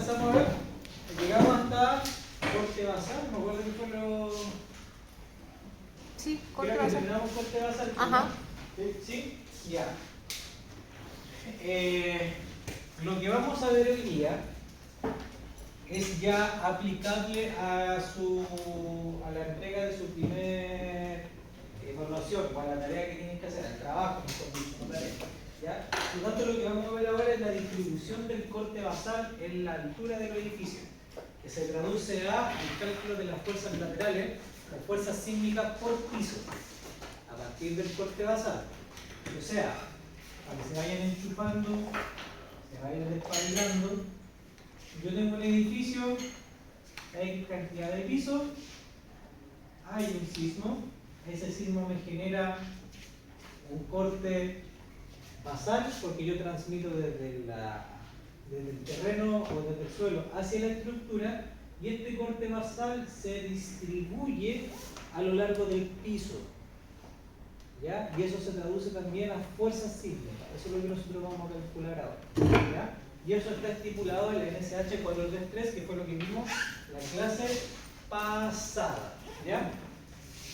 alcanzamos a ver. Llegamos hasta corte basal, me acuerdo que fue lo. Sí, corte Creo que basal. terminamos corte basal. Ajá. ¿Sí? Ya. Lo que vamos a ver hoy día es ya aplicable a la entrega de su primer evaluación o a la tarea que tienen que hacer, al trabajo, mejor dicho, no tarea. ¿Ya? Por lo tanto, lo que vamos a ver ahora es la distribución del corte basal en la altura del edificio, que se traduce a el cálculo de las fuerzas laterales, las fuerzas sísmicas por piso, a partir del corte basal. O sea, para que se vayan enchufando, se vayan despabilando. Yo tengo un edificio, hay cantidad de pisos, hay un sismo, ese sismo me genera un corte basal porque yo transmito desde el terreno o desde el suelo hacia la estructura, y este corte basal se distribuye a lo largo del piso, ¿ya? Y eso se traduce también a fuerzas sísmicas. Eso es lo que nosotros vamos a calcular ahora, ¿ya? Y eso está estipulado en la NSH 433, que fue lo que vimos en la clase pasada, ¿ya?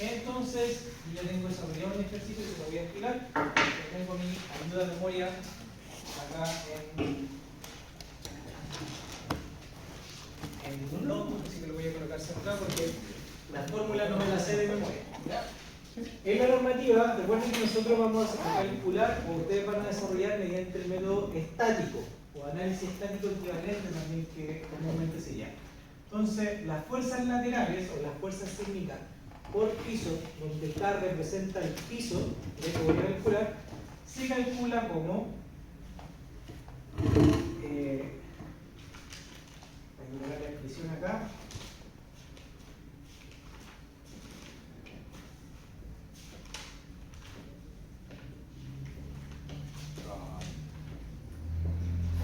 Entonces, ya tengo desarrollado un ejercicio que lo voy a explicar. Tengo mi ayuda de memoria acá en un notebook, así que lo voy a colocar cerca porque la fórmula no me la sé de memoria, ¿ya? En la normativa, recuerden que nosotros vamos a calcular, o ustedes van a desarrollar mediante el método estático, o análisis estático equivalente también, que comúnmente se llama. Entonces, las fuerzas laterales, o las fuerzas sísmicas por piso, donde K representa el piso que voy a calcular, se calcula como voy a colocar la expresión acá.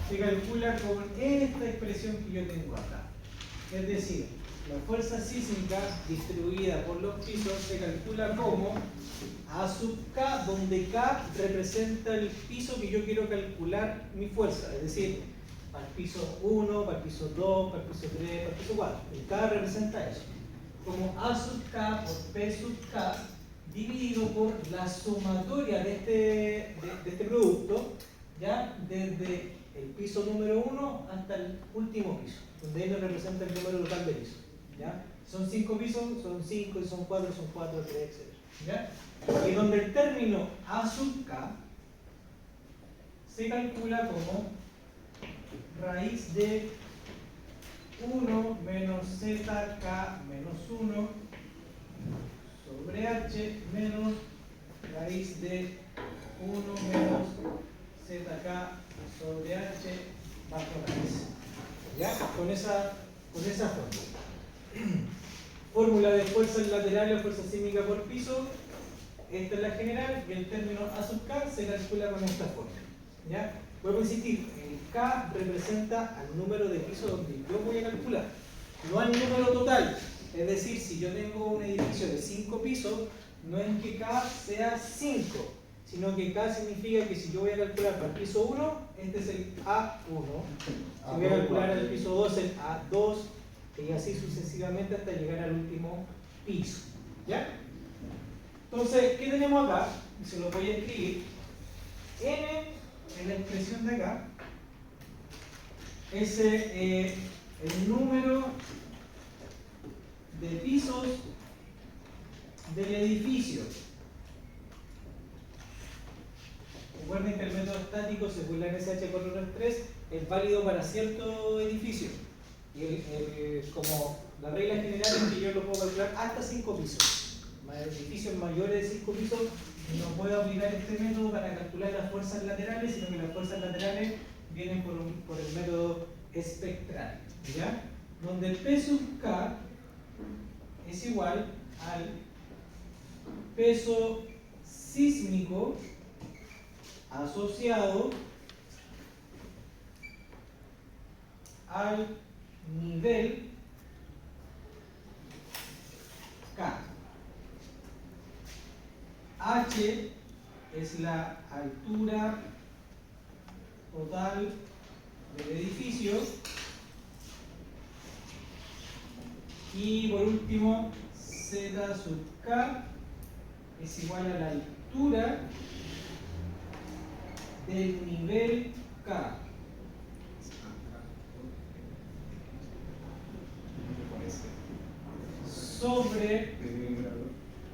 Se calcula con esta expresión que yo tengo acá. Es decir, la fuerza sísmica distribuida por los pisos se calcula como A sub K, donde K representa el piso que yo quiero calcular mi fuerza. Es decir, para el piso 1, para el piso 2, para el piso 3, para el piso 4. El K representa eso. Como A sub K por P sub K dividido por la sumatoria de este producto, ¿ya? Desde el piso número 1 hasta el último piso, donde ahí nos representa el número total de pisos, ¿ya? Son 5 pisos, son 5, y son 4, 3, etc. ¿Ya? Y donde el término A sub K se calcula como raíz de 1 menos ZK menos 1 sobre H menos raíz de 1 menos ZK sobre H bajo raíz. ¿Ya? Con esa fórmula. Fórmula de fuerzas laterales o fuerza sísmica por piso. Esta es la general, y el término A sub K se calcula con esta fórmula. ¿Ya? Vuelvo a insistir, el K representa al número de pisos donde yo voy a calcular, no al número total. Es decir, si yo tengo un edificio de 5 pisos, no es que K sea 5, sino que K significa que si yo voy a calcular para el piso 1, este es el A1, si voy a calcular el piso 2, el A2, y así sucesivamente hasta llegar al último piso. ¿Ya? Entonces, ¿qué tenemos acá? Se lo voy a escribir. N en la expresión de acá es el número de pisos del edificio. Recuerden que el método estático, según la NSH 433, es válido para cierto edificio. Y como la regla general es que yo lo puedo calcular hasta 5 pisos. Edificios mayores de 5 pisos no puedo aplicar este método para calcular las fuerzas laterales, sino que las fuerzas laterales vienen por el método espectral, ¿ya? Donde el P sub K es igual al peso sísmico asociado al nivel K. H es la altura total del edificio Y por último, Z sub K es igual a la altura del nivel K sobre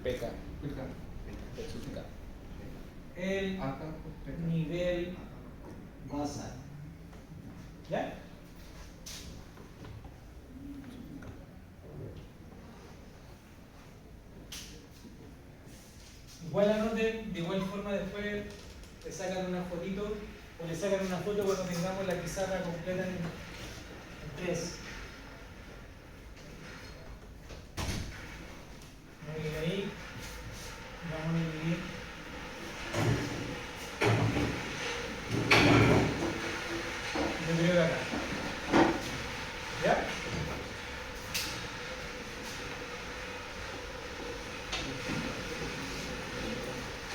PK. el nivel basal. ¿Ya? Igual anoten, de igual forma después le sacan una fotito o le sacan una foto cuando tengamos la pizarra completa en 3. Muy bien ahí. Vamos a dividir. Yo creo que acá. ¿Ya?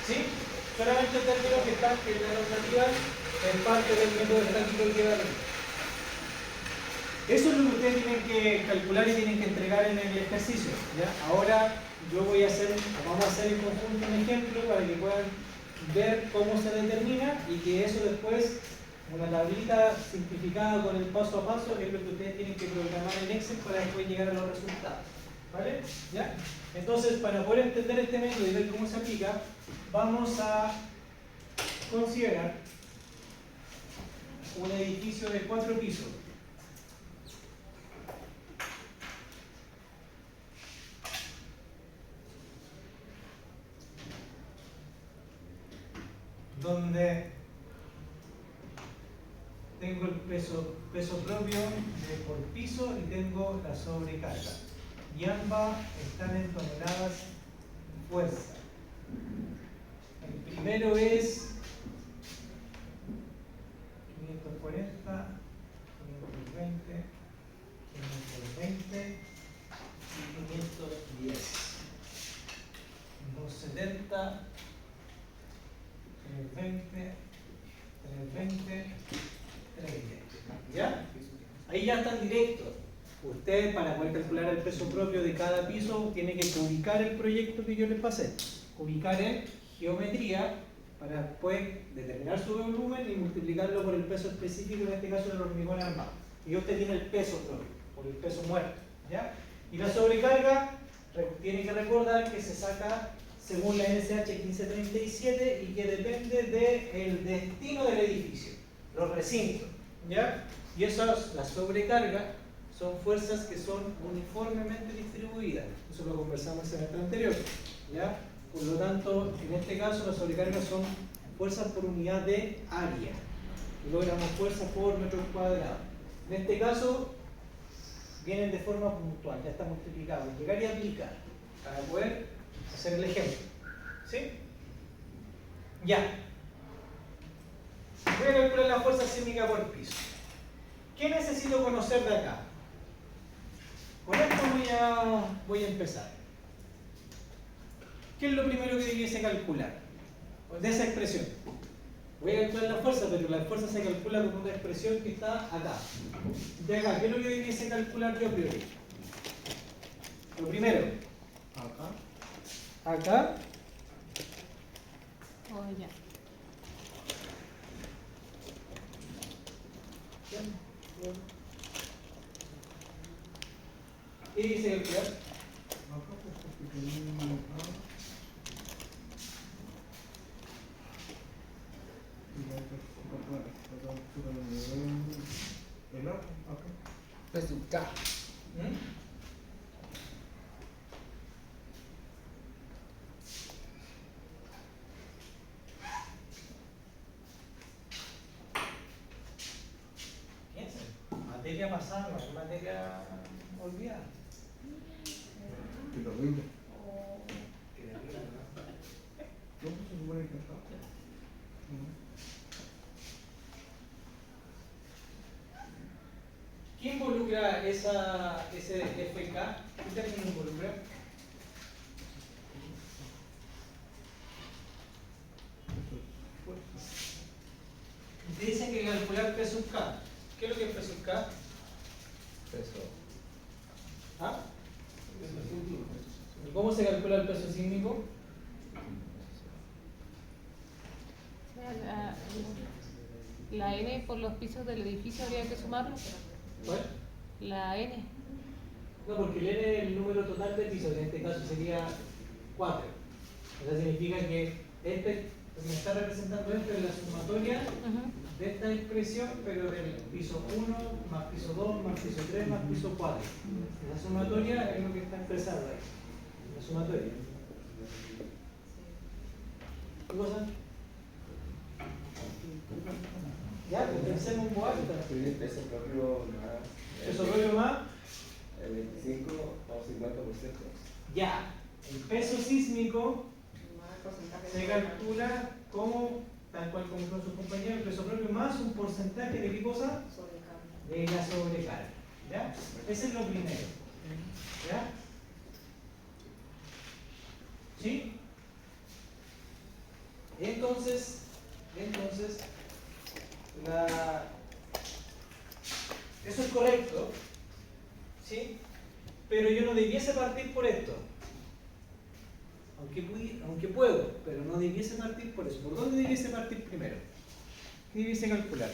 ¿Sí? Solamente términos que están en la normativa en parte del método estático que da. Eso es lo que ustedes tienen que calcular y tienen que entregar en el ejercicio. ¿Ya? Ahora vamos a hacer en conjunto un ejemplo para que puedan ver cómo se determina y que eso después, una tablita simplificada con el paso a paso, es lo que ustedes tienen que programar en Excel para después llegar a los resultados. ¿Vale? ¿Ya? Entonces, para poder entender este método y ver cómo se aplica, vamos a considerar un edificio de 4 pisos. Donde tengo el peso propio por piso y tengo la sobrecarga. Y ambas están en toneladas de fuerza. El primero es 540, 520, 520 y 510. 270, 320, 320, 320. ¿Ya? Ahí ya están directos. Usted, para poder calcular el peso propio de cada piso, tiene que ubicar el proyecto que yo les pasé. Ubicar en geometría para después determinar su volumen y multiplicarlo por el peso específico, en este caso del hormigón armado. Y usted tiene el peso propio, por el peso muerto. ¿Ya? Y la sobrecarga, tiene que recordar que se saca según la NSH 1537 y que depende del destino del edificio, los recintos. ¿Ya? Y esas, la sobrecarga, son fuerzas que son uniformemente distribuidas. Eso lo conversamos en el anterior. ¿Ya? Por lo tanto, en este caso, las sobrecargas son fuerzas por unidad de área. Y luego llamamos fuerzas por metros cuadrados. En este caso, vienen de forma puntual, ya está multiplicado. Llegar y aplicar para poder hacer el ejemplo. ¿Sí? Ya. Voy a calcular la fuerza sísmica por piso. ¿Qué necesito conocer de acá? Con esto voy a empezar. ¿Qué es lo primero que debiese calcular? De esa expresión. Voy a calcular la fuerza, pero la fuerza se calcula con una expresión que está acá. De acá, ¿qué es lo que debiese calcular yo a priori? Lo primero. Acá. Oh, ya. ¿Qué dice calcular? Peso K. Piensen, materia pasada no es materia olvidada. ¿Qué involucra ese FK? ¿Qué término involucra? Te dicen que calcular P sub K. ¿Qué es lo que es P sub K? Peso. ¿Ah? ¿Cómo se calcula el peso sísmico? La N por los pisos del edificio habría que sumarlo. ¿Cuál? La N. No, porque el N es el número total de pisos, en este caso sería 4. Eso significa que lo que me está representando esto es la sumatoria de esta expresión, pero del piso 1 más piso 2 más piso 3 más piso 4. La sumatoria es lo que está expresado ahí. La sumatoria. ¿Qué cosa? Ya, pues pensemos en voz alta. Peso propio más. ¿Peso propio más? El 25 o 50%. Ya. El peso sísmico se calcula como, tal cual como con sus compañeros, el peso propio más un porcentaje de qué cosa? De la sobrecarga. ¿Ya? Ese es lo primero. ¿Ya? ¿Sí? Entonces, eso es correcto, ¿sí? Pero yo no debiese partir por esto. Aunque puedo, pero no debiese partir por eso. ¿Por dónde debiese partir primero? ¿Qué debiese calcular?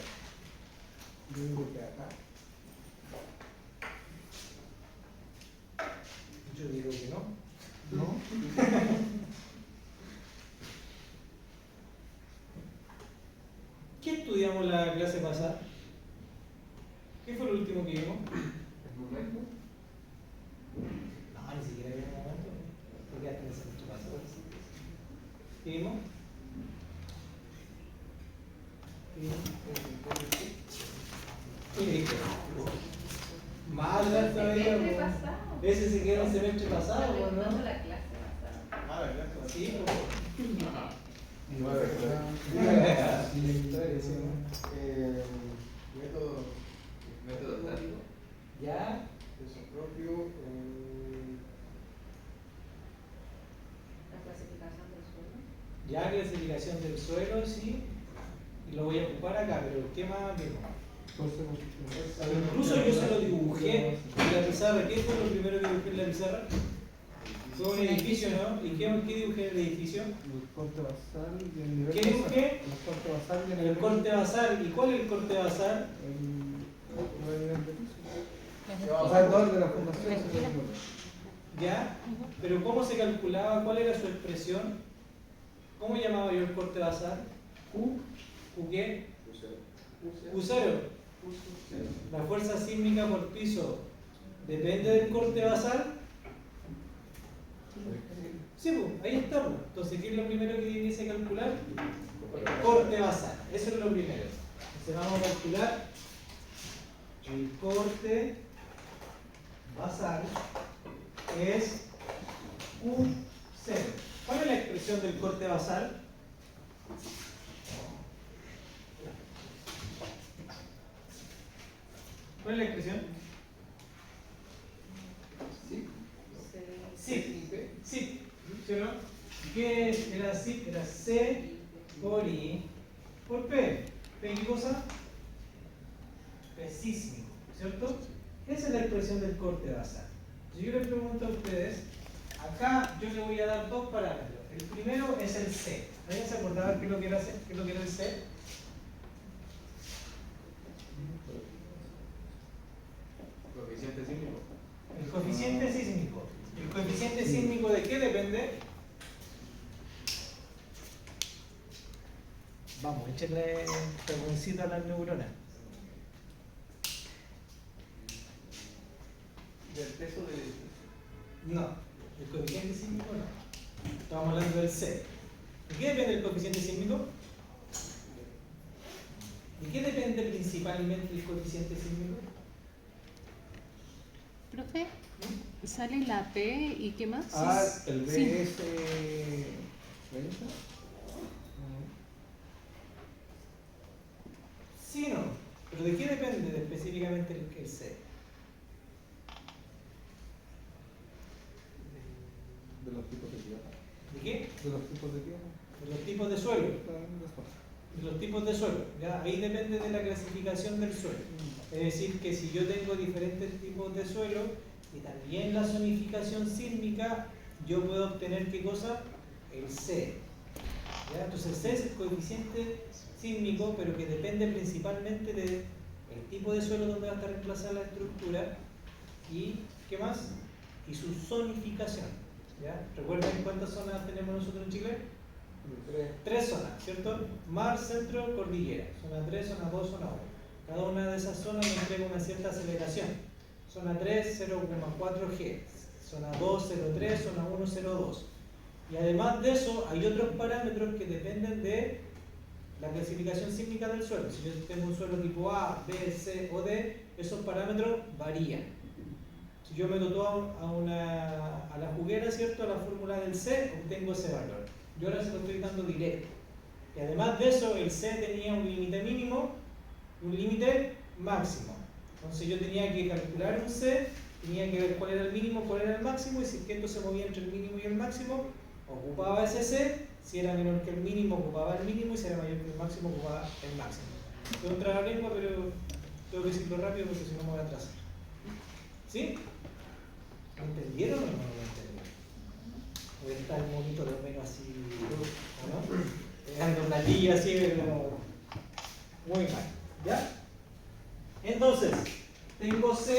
Yo digo que acá. Yo digo que no. ¿No? ¿Qué estudiamos la clase pasada? ¿Qué fue lo último que vimos? ¿El momento? No, ni siquiera vimos momento. Porque hasta en el semestre pasado. ¿Qué vimos? ¿Qué dije? Mal todavía. Ese se quedó el semestre pasado, ¿no? La clase pasada. Ah, la clase. Sí, Método táctico. ¿Ya? Peso propio. La clasificación del suelo. Ya, clasificación del suelo, sí. Y lo voy a ocupar acá, pero ¿qué más vimos? Incluso yo se lo dibujé en la pizarra. ¿Qué fue lo primero que dibujé en la pizarra? Fue un edificio, ¿no? ¿Y qué dibujé en el edificio? El corte basal y el nivel ¿Qué basal. dibujé? El corte basal y el El nivel corte basal. ¿Y cuál es el corte basal? el nivel de piso. O Las sea, el dolor de la fundación. esquinas. ¿Ya? Pero ¿cómo se calculaba? ¿Cuál era su expresión? ¿Cómo llamaba yo el corte basal? ¿Q? ¿Q qué? Q0. La fuerza sísmica por piso depende del corte basal. Sí, pues, ahí está. Pues. Entonces, ¿qué es lo primero que debiese calcular? Corte basal. Eso es lo primero. Entonces, vamos a calcular el corte basal es Q0. ¿Cuál es la expresión del corte basal? ¿Cuál es la expresión? Sí. Sí. ¿Sí o no? ¿Qué era sí? Era C por I por P. ¿P qué cosa? P sísmico, ¿cierto? Esa es la expresión del corte basal. Si yo les pregunto a ustedes, acá yo le voy a dar dos parámetros. El primero es el C. ¿Alguien se acordaba qué es lo que era el C? Coeficiente sísmico. El coeficiente sísmico. ¿El coeficiente sísmico de qué depende? Vamos, échenle carboncito a las neuronas. Del peso del edificio. No, el coeficiente sísmico no. Estamos hablando del C. ¿De qué depende el coeficiente sísmico? ¿De qué depende principalmente el coeficiente sísmico? Profe, sale la P y ¿qué más? Ah, el Sí. BS. Sí, no. Pero ¿de qué depende específicamente el C? De los tipos de tierra. ¿De qué? De los tipos de tierra. De los tipos de suelo. De los tipos de suelo. ¿Ya? Ahí depende de la clasificación del suelo. Es decir, que si yo tengo diferentes tipos de suelo y también la zonificación sísmica, yo puedo obtener ¿qué cosa? El C. ¿Ya? Entonces C es el coeficiente sísmico, pero que depende principalmente del tipo de suelo donde va a estar emplazada la estructura y ¿qué más? Y su zonificación. ¿Ya? ¿Recuerden cuántas zonas tenemos nosotros en Chile? 3 zonas, ¿cierto? Mar, centro, cordillera. Zona 3, zona 2, zona 1. Cada una de esas zonas nos entrega una cierta aceleración. Zona 3, 0,4 G. Zona 2, 0,3, zona 1, 0,2. Y además de eso, hay otros parámetros que dependen de la clasificación sísmica del suelo. Si yo tengo un suelo tipo A, B, C o D, esos parámetros varían. Si yo meto todo a la juguera, ¿cierto? A la fórmula del C, obtengo ese valor. Yo ahora se lo estoy dando directo. Y además de eso, el C tenía un límite mínimo y un límite máximo. Entonces yo tenía que calcular un C, tenía que ver cuál era el mínimo, cuál era el máximo, y si es que esto se movía entre el mínimo y el máximo, ocupaba ese C. Si era menor que el mínimo, ocupaba el mínimo, y si era mayor que el máximo, ocupaba el máximo. Tengo que entrar a la lengua, pero tengo que decirlo rápido porque si no me voy a atrasar. ¿Sí? ¿Lo entendieron o no lo entendieron? O está el monito de menos así, ¿o no? Dando una lilla así, pero muy mal. ¿Ya? Entonces, tengo C,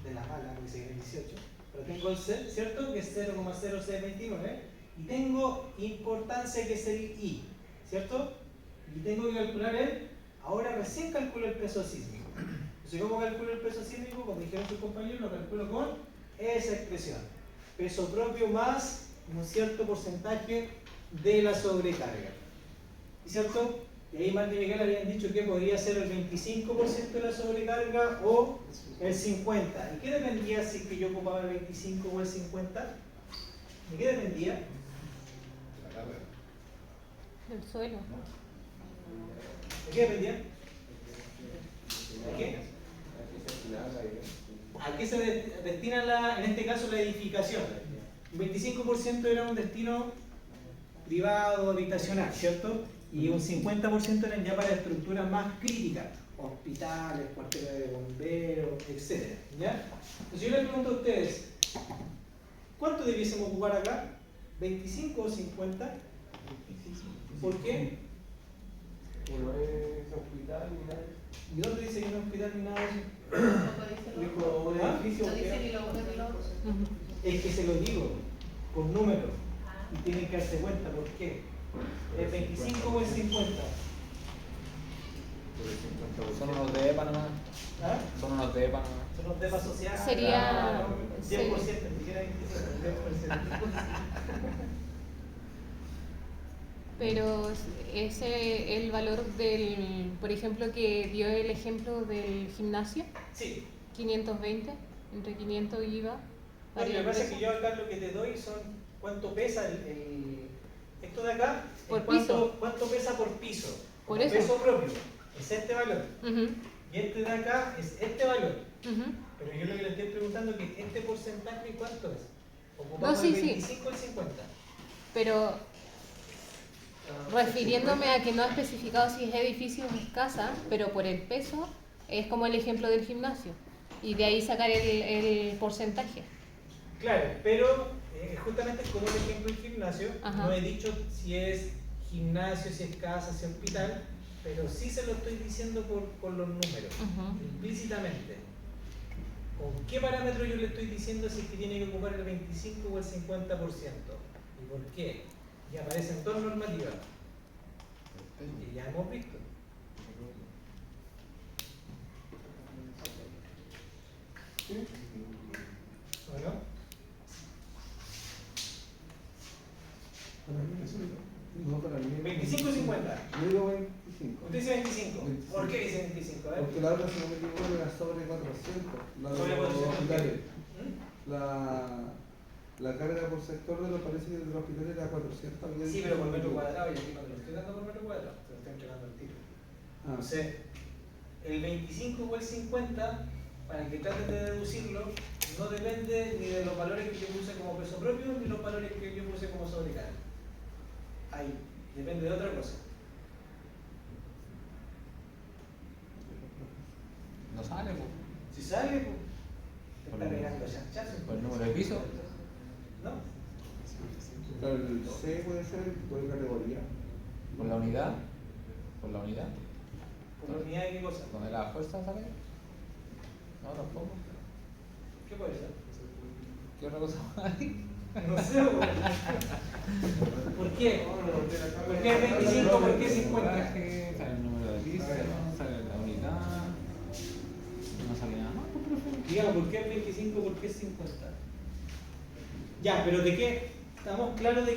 de la mala, que se 18, pero tengo el C, ¿cierto? Que es 0,0629, y tengo importancia, que es el I, ¿cierto? Y tengo que calcular ahora recién calculo el peso sísmico. Entonces, ¿cómo calculo el peso sísmico? Como dijeron sus compañeros, lo calculo con esa expresión. Peso propio más un cierto porcentaje de la sobrecarga. ¿Cierto? Y ahí Martín y Miguel habían dicho que podría ser el 25% de la sobrecarga o el 50%. ¿Y qué dependía si es que yo ocupaba el 25 o el 50? ¿De qué dependía? El suelo. ¿De qué dependía? ¿De qué? ¿A qué se destina en este caso la edificación? Un 25% era un destino privado, habitacional, ¿cierto? Y un 50% eran ya para estructuras más críticas, hospitales, cuarteles de bomberos, etc. ¿Ya? Entonces yo les pregunto a ustedes, ¿cuánto debiésemos ocupar acá? ¿25 o 50? ¿Por qué? No es hospital ni nada. ¿Y dónde dice que no es hospital ni nada de eso? Dijo un edificio. No dice ni lo uno ni lo otro. Es que se lo digo, con números, y tienen que darse cuenta por qué. ¿El 25 o el 50? Son unos de EPA nomás. ¿Ah? Son unos de EPA nomás. Son los temas sociales. Sería- 10%, ni siquiera 25%, 10%. Pero ese el valor del, por ejemplo, que dio el ejemplo del gimnasio, Sí. 520, entre 500 y IVA. No, lo que pasa es que yo acá lo que te doy son cuánto pesa esto de acá, Por es cuánto, piso. cuánto pesa por piso. Por Como eso. peso propio, es este valor. Ujú, Y este de acá es este valor. ujú. Pero yo lo que le estoy preguntando es que este porcentaje, ¿cuánto es? ¿Ocupamos No, sí, el sí. 25 o el 50? Pero refiriéndome a que no ha especificado si es edificio o es casa, pero por el peso es como el ejemplo del gimnasio. Y de ahí sacar el porcentaje. Claro, pero justamente como el ejemplo del gimnasio, Ajá. no he dicho si es gimnasio, si es casa, si es hospital, pero sí se lo estoy diciendo con los números, Ujú. implícitamente. ¿Con qué parámetro yo le estoy diciendo si es que tiene que ocupar el 25 o el 50%? ¿Y por qué? Y aparecen dos normativas que ya hemos visto. ¿O no? No, para mí. 25 o 50. Yo digo 25. Usted dice 25. ¿Por qué dice 25? A ver. Porque la otra, si no me equivoco, era sobre 400. La de Sobre los 400. hospitales. ¿Mm? La carga por sector de los parece que de los hospitales era 400. había Sí, dicho. pero por metro cuadrado, y aquí no te lo estoy dando por metro cuadrado, te lo estoy entregando al tiro. Ah, Entonces, el 25 o el 50, para que traten de deducirlo, no depende ni de los valores que yo puse como peso propio, ni los valores que yo puse como sobrecarga. Ahí, depende de otra cosa. No sale, pues. Si sale, pues, te está pegando chanchazo. ¿Por el número de piso? ¿no? Pero el C puede ser el tipo de categoría. ¿Por la unidad? ¿Por la unidad? ¿Por la unidad de qué cosa? ¿Dónde la fuerza sale? No, tampoco. ¿Qué puede ser? ¿Qué otra cosa hay? No sé, ¿por qué? ¿Por qué 25? ¿Por qué 50? Sale el número de piso, sale la unidad. No sale nada más, pues, profe. Digamos, ¿por qué 25? ¿Por qué 50? Ya, pero ¿de qué? ¿Estamos claros de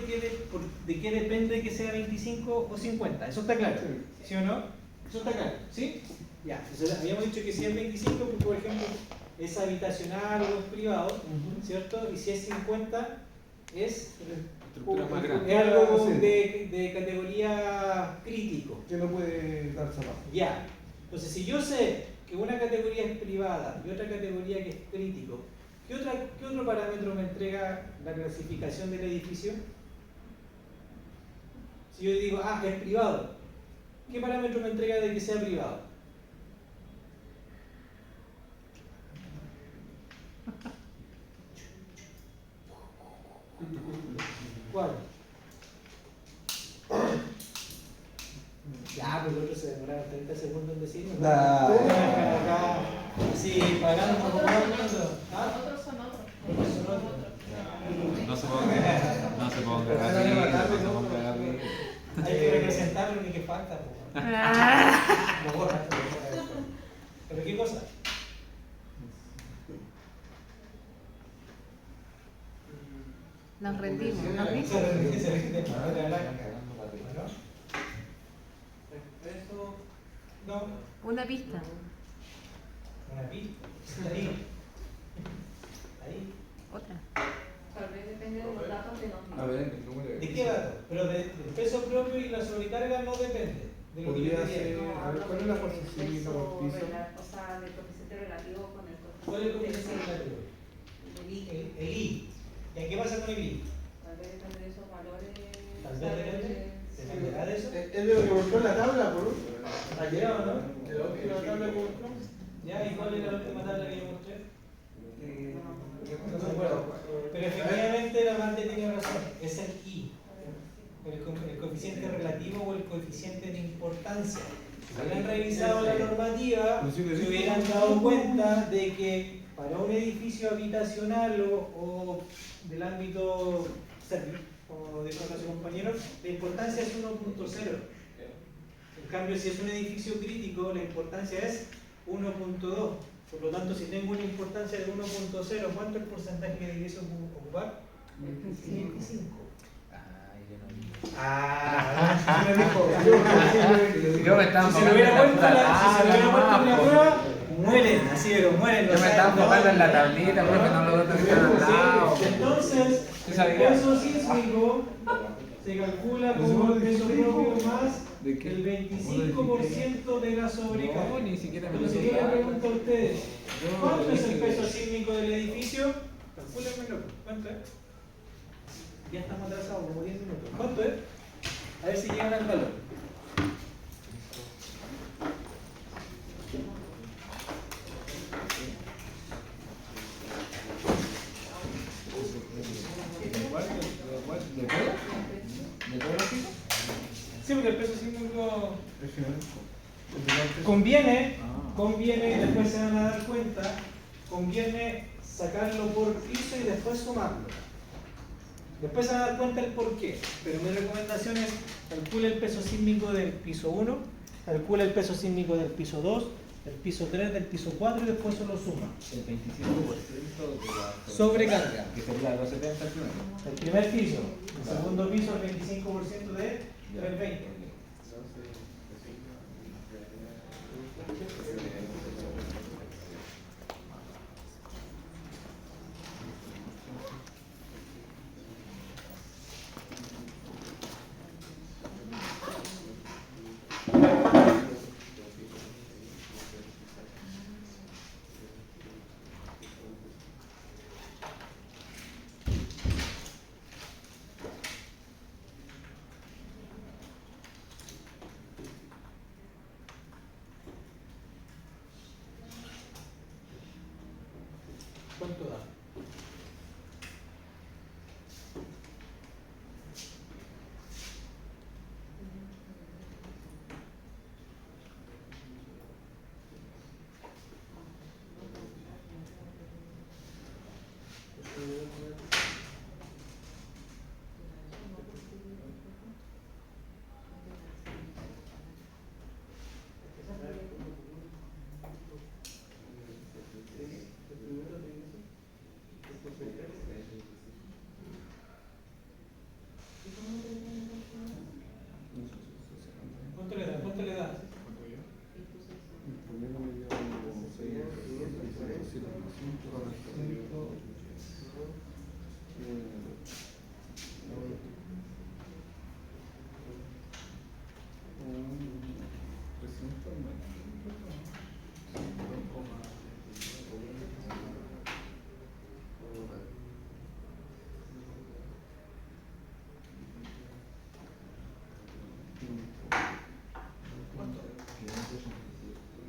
qué depende que sea 25 o 50? ¿Eso está claro? ¿Sí o no? ¿Eso está claro? ¿Sí? Ya, entonces habíamos dicho que si es 25, porque por ejemplo es habitacional o es privado, ¿cierto? Y si es 50, es Estructura más grande. es algo Sí. de categoría crítico. Que no puede darse abajo. Ya. Entonces, si yo sé que una categoría es privada y otra categoría que es crítico, ¿qué otro parámetro me entrega la clasificación del edificio? Si yo digo, es privado, ¿qué parámetro me entrega de que sea privado? ¿Cuál? Ya, pues el otro se demoraron 30 segundos en decirme. Da. Acá, sí, pagando un poco más. ¿Ah? Otros son otros. Otros son otros. No se ponga, no se ponga rápido, no se ponga rápido. Hay que representarlo ni que falta. Po. ¿Pero qué cosa? Nos rendimos, ¿no? Se repite. No. Una pista. Una pista. Ahí. Ahí. Otra. Tal vez depende de los datos de los A ver, ¿cómo le ¿De qué dato? Pero del peso propio y la sobrecarga no depende. De lo que yo Podría te ser. diga. A ver, ¿cuál es la fuerza cívica por piso? O sea, del coeficiente relativo con el ¿Cuál es el coeficiente relativo? del I. El I. ¿Y qué pasa con el I? Tal vez depende de esos valores. Tal vez depende. ¿Dependerá de eso? Es de lo que mostró en la tabla, por ¿Ha llegado, no? la última tabla que mostró. ¿Ya? ¿Y cuál era la última tabla que yo mostré? No me No acuerdo. Pero efectivamente la Marte tiene razón. Es el I. El coeficiente relativo o el coeficiente de importancia. Si hubieran revisado la normativa, se hubieran dado cuenta de que para un edificio habitacional o del ámbito servicio, como dijo nuestro compañero, la importancia es 1.0. En cambio, si es un edificio crítico, la importancia es 1.2. Por lo tanto, si tengo una importancia de 1.0, ¿cuánto es el porcentaje que debiese ocupar? 25. Ay, yo no vi. Yo Yo me estaba Si se lo hubiera puesto en la po. prueba, mueren, así pero mueren. Yo me estaba enfocando en la tablita, profe, no lo otro que están al lado. Sí, entonces, Sí el sabía. peso sísmico se calcula como el peso propio más ¿De qué? el 25% de la No, sobrecarga. ni siquiera me lo Entonces, yo le soltaba. pregunto a ustedes, ¿cuánto es el peso sísmico del edificio? Calcúlenmelo, ¿cuánto es? Ya estamos atrasados, como 10 minutos. ¿Cuánto es? A ver si llegan al valor. ¿De todo? ¿De todo lo piso? Sí, porque el peso sísmico Con conviene, Ah. y después se van a dar cuenta, conviene sacarlo por piso y después sumarlo. Después se van a dar cuenta el por qué, pero mi recomendación es calcula el peso sísmico del piso 1, calcula el peso sísmico del piso 2, del piso 3, del piso 4 y después solo suma. El 25% de la Sobrecarga. Que sería los 70 el primero. El primer piso, el segundo piso el 25% de 320. ¿Cuánto da?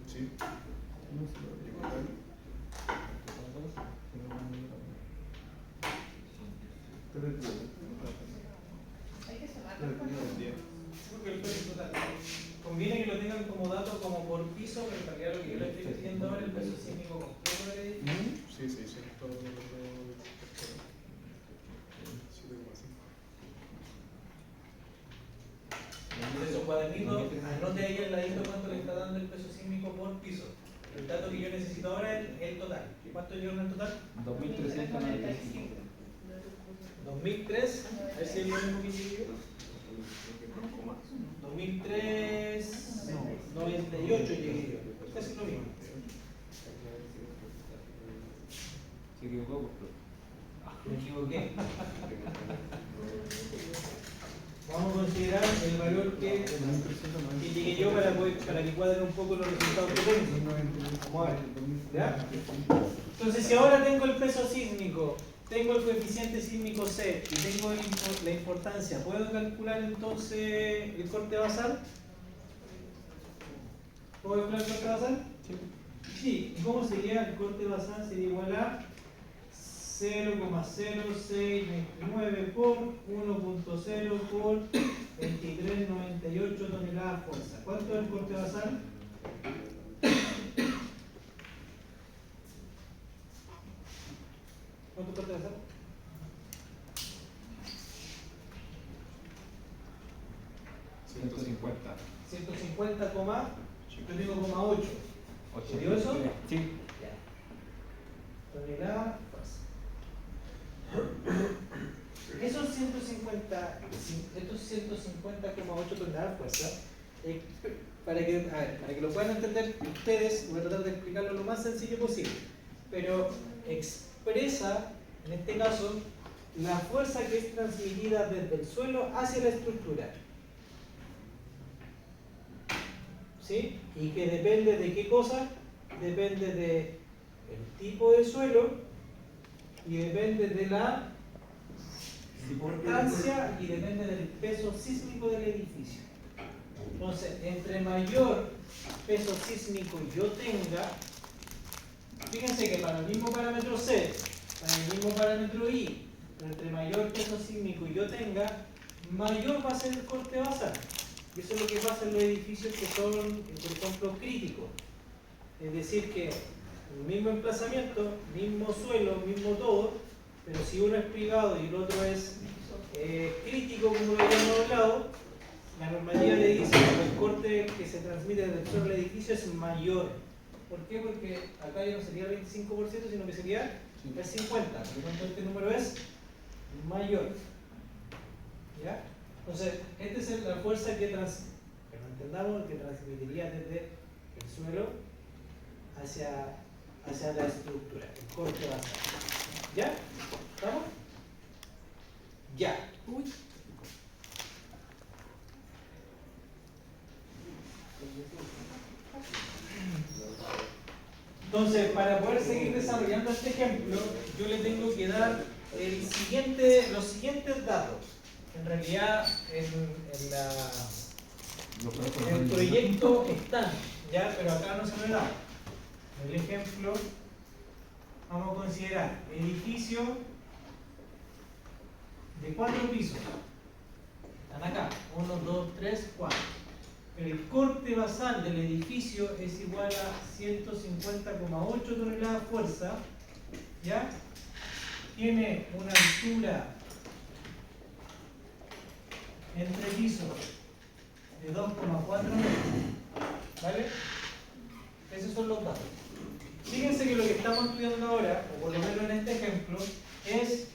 Sí. Hay que sumar. Porque el peso total. Conviene que lo tengan como dato como por piso, pero en realidad lo que yo le estoy pidiendo ahora es el peso sísmico completo del edificio. Sí, sí, sí. Todo lo Entonces, esos cuadernitos, anote ahí al ladito cuánto le está dando el peso sísmico por piso. El dato que yo necesito ahora es el total. ¿Cuánto llevan en total? 2.395. 2003, a ver si es lo mismo que llegué yo. 2003, no, 98 llegué yo. Casi lo mismo. Se equivocó, Me equivoqué. Vamos a considerar el valor que llegué yo para que cuadren un poco los resultados que tengo. Vamos a ver. ¿Ya? Entonces, si ahora tengo el peso sísmico, tengo el coeficiente sísmico C y tengo la importancia, ¿puedo calcular entonces el corte basal? ¿Puedo calcular el corte basal? Sí. ¿Y cómo sería el corte basal? Sería igual a 0,0629 por 1,0 por 23,98 toneladas fuerza. ¿Cuánto es el corte basal? ¿Cuánto corte basal? 150. 150, yo digo, 8. ¿Se dio eso? Sí. Ya. Tonelada fuerza. Esos 150,8 toneladas fuerza, para que lo puedan entender ustedes, voy a tratar de explicarlo lo más sencillo posible, pero expresa, en este caso, la fuerza que es transmitida desde el suelo hacia la estructura. ¿Sí? Y que depende de qué cosa, depende del tipo de suelo y depende de la importancia y depende del peso sísmico del edificio. Entonces, entre mayor peso sísmico yo tenga, fíjense que para el mismo parámetro C, para el mismo parámetro I, entre mayor peso sísmico yo tenga, mayor va a ser el corte basal. Y eso es lo que pasa en los edificios que son, por ejemplo, críticos. Es decir, que el mismo emplazamiento, mismo suelo, mismo todo, pero si uno es privado y el otro es crítico, como lo habíamos hablado, la normalidad le dice que el corte que se transmite desde el suelo al edificio es mayor. ¿Por qué? Porque acá ya no sería el 25%, sino que sería el 50%. Por lo tanto, este número es mayor. ¿Ya? Entonces, esta es la fuerza que entendamos, que transmitiría desde el suelo hacia la estructura, el corte basal. ¿Ya? ¿Estamos? Ya. Uy. Entonces, para poder seguir desarrollando este ejemplo, yo le tengo que dar los siguientes datos. En realidad, en el proyecto están, ¿ya? Pero acá no se me da. El ejemplo, vamos a considerar edificio de 4 pisos. Están acá, 1, 2, 3, 4. El corte basal del edificio es igual a 150,8 toneladas fuerza, ¿ya? Tiene una altura entre pisos de 2,4 metros, ¿vale? Esos son los datos. Fíjense que lo que estamos estudiando ahora, o por lo menos en este ejemplo, es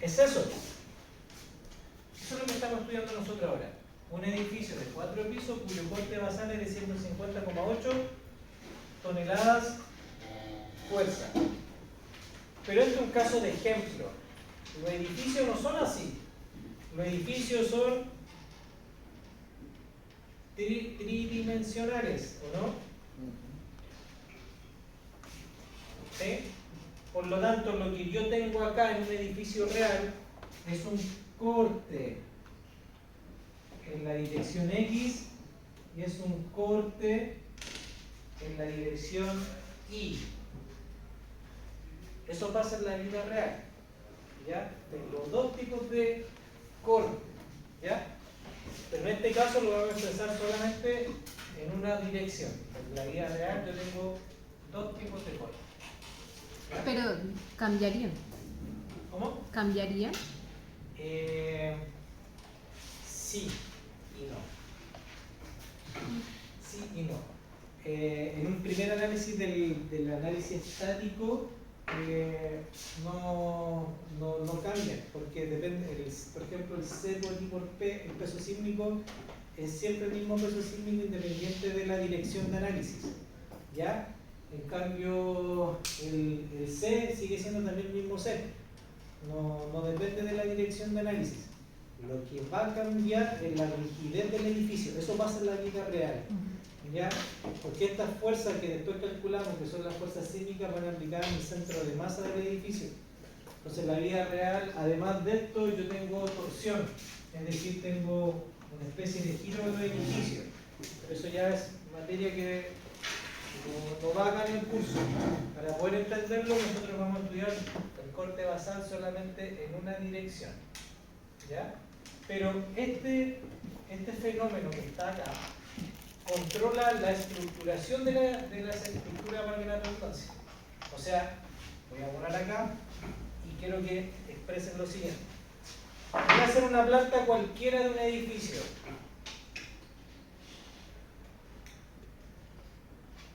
eso. estudiando nosotros ahora. Un edificio de 4 pisos cuyo corte basal es de 150,8 toneladas fuerza. Pero este es un caso de ejemplo. Los edificios no son así. Los edificios son tridimensionales, ¿o no? ¿Sí? Por lo tanto, lo que yo tengo acá en un edificio real es un corte en la dirección X y es un corte en la dirección Y. Eso pasa en la vida real. ¿Ya? Tengo dos tipos de corte. ¿Ya? Pero en este caso lo vamos a expresar solamente en una dirección. En la vida real yo tengo dos tipos de corte. ¿Ya? Pero cambiarían. ¿Cómo? ¿Cambiarían? Sí y no. Sí y no. En un primer análisis del análisis estático no cambia, porque depende, por ejemplo, el C por I por P, el peso sísmico, es siempre el mismo peso sísmico independiente de la dirección de análisis. ¿Ya? En cambio, el C sigue siendo también el mismo C. No depende de la dirección de análisis. Lo que va a cambiar es la rigidez del edificio. Eso pasa en la vida real. ¿Ya? Porque estas fuerzas que después calculamos, que son las fuerzas sísmicas, van a aplicar en el centro de masa del edificio. Entonces, en la vida real, además de esto, yo tengo torsión. Es decir, tengo una especie de giro del edificio. Pero eso ya es materia que no va acá en el curso. Para poder entenderlo, nosotros vamos a estudiar el corte basal solamente en una dirección. ¿Ya? Pero este fenómeno que está acá controla la estructuración de las estructuras, para que la redundancia. O sea, voy a borrar acá y quiero que expresen lo siguiente. Voy a hacer una planta cualquiera de un edificio.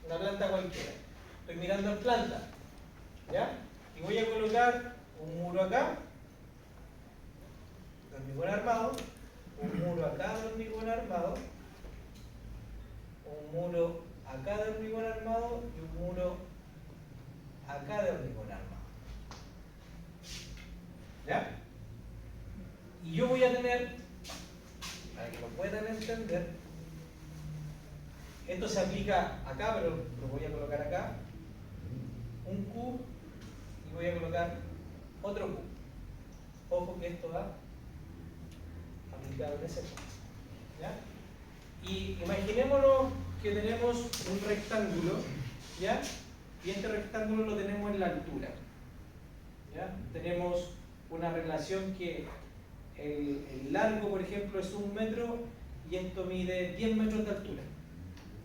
Una planta cualquiera. Estoy mirando en planta. ¿Ya? Y voy a colocar un muro acá, de hormigón armado, un muro acá de hormigón armado, un muro acá de hormigón armado y un muro acá de hormigón armado. ¿Ya? Y yo voy a tener, para que lo puedan entender, esto se aplica acá, pero lo voy a colocar acá, un Q y voy a colocar otro Q. Ojo que esto va aplicado en ese punto. ¿Ya? Y imaginémonos que tenemos un rectángulo, ¿ya? Y este rectángulo lo tenemos en la altura. ¿Ya? Tenemos una relación que el largo, por ejemplo, es 1 metro y esto mide 10 metros de altura.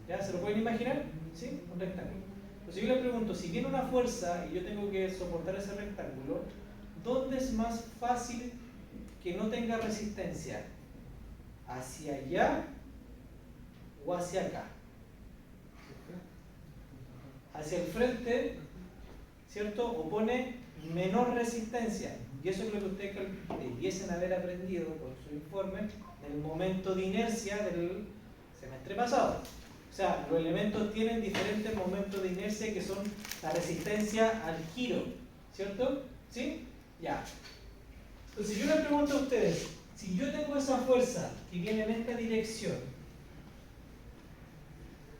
¿Ya? ¿Se lo pueden imaginar? ¿Sí? Un rectángulo. Entonces yo le pregunto, si viene una fuerza y yo tengo que soportar ese rectángulo, ¿dónde es más fácil que no tenga resistencia? ¿Hacia allá o hacia acá? Hacia el frente, ¿cierto? Opone menor resistencia. Y eso es lo que ustedes debiesen haber aprendido por su informe del momento de inercia del semestre pasado. O sea, los elementos tienen diferentes momentos de inercia que son la resistencia al giro, ¿cierto? ¿Sí? Ya. Entonces yo les pregunto a ustedes, si yo tengo esa fuerza que viene en esta dirección,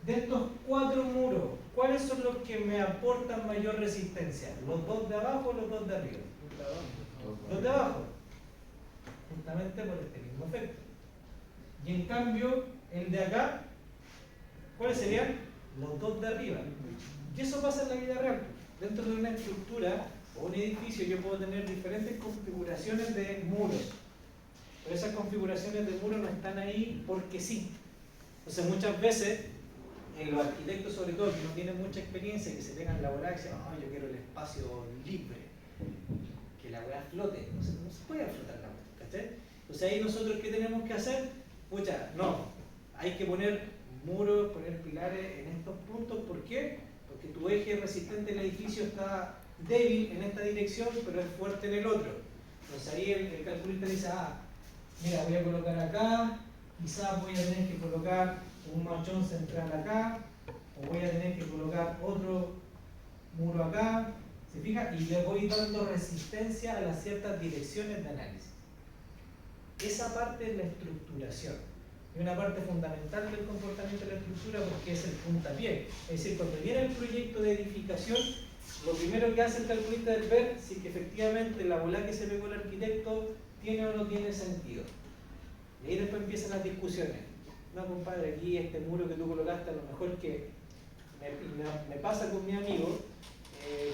de estos 4 muros, ¿cuáles son los que me aportan mayor resistencia? ¿Los dos de abajo o los dos de arriba? Los de abajo. Justamente por este mismo efecto. Y en cambio, el de acá, ¿cuáles serían? Los dos de arriba. Y eso pasa en la vida real. Dentro de una estructura o un edificio yo puedo tener diferentes configuraciones de muros. Pero esas configuraciones de muros no están ahí porque sí. Entonces muchas veces, en los arquitectos sobre todo, que no tienen mucha experiencia, que se pegan la bola y dicen, no, yo quiero el espacio libre, que la bola flote. No se puede flotar la bola, ¿cachai? Entonces ahí nosotros, ¿qué tenemos que hacer? Pucha, no, hay que poner muros, poner pilares en estos puntos. ¿Por qué? Porque tu eje resistente del edificio está débil en esta dirección, pero es fuerte en el otro. Entonces ahí el calculista dice, mira, voy a colocar acá, quizás voy a tener que colocar un machón central acá, o voy a tener que colocar otro muro acá, ¿se fija? Y le voy dando resistencia a las ciertas direcciones de análisis. Esa parte es la estructuración. Es una parte fundamental del comportamiento de la estructura porque es el puntapié. Es decir, cuando viene el proyecto de edificación, lo primero que hace el calculista es ver si que efectivamente la bola que se pegó el arquitecto tiene o no tiene sentido. Y ahí después empiezan las discusiones. No, compadre, aquí este muro que tú colocaste, a lo mejor que me pasa con mi amigo,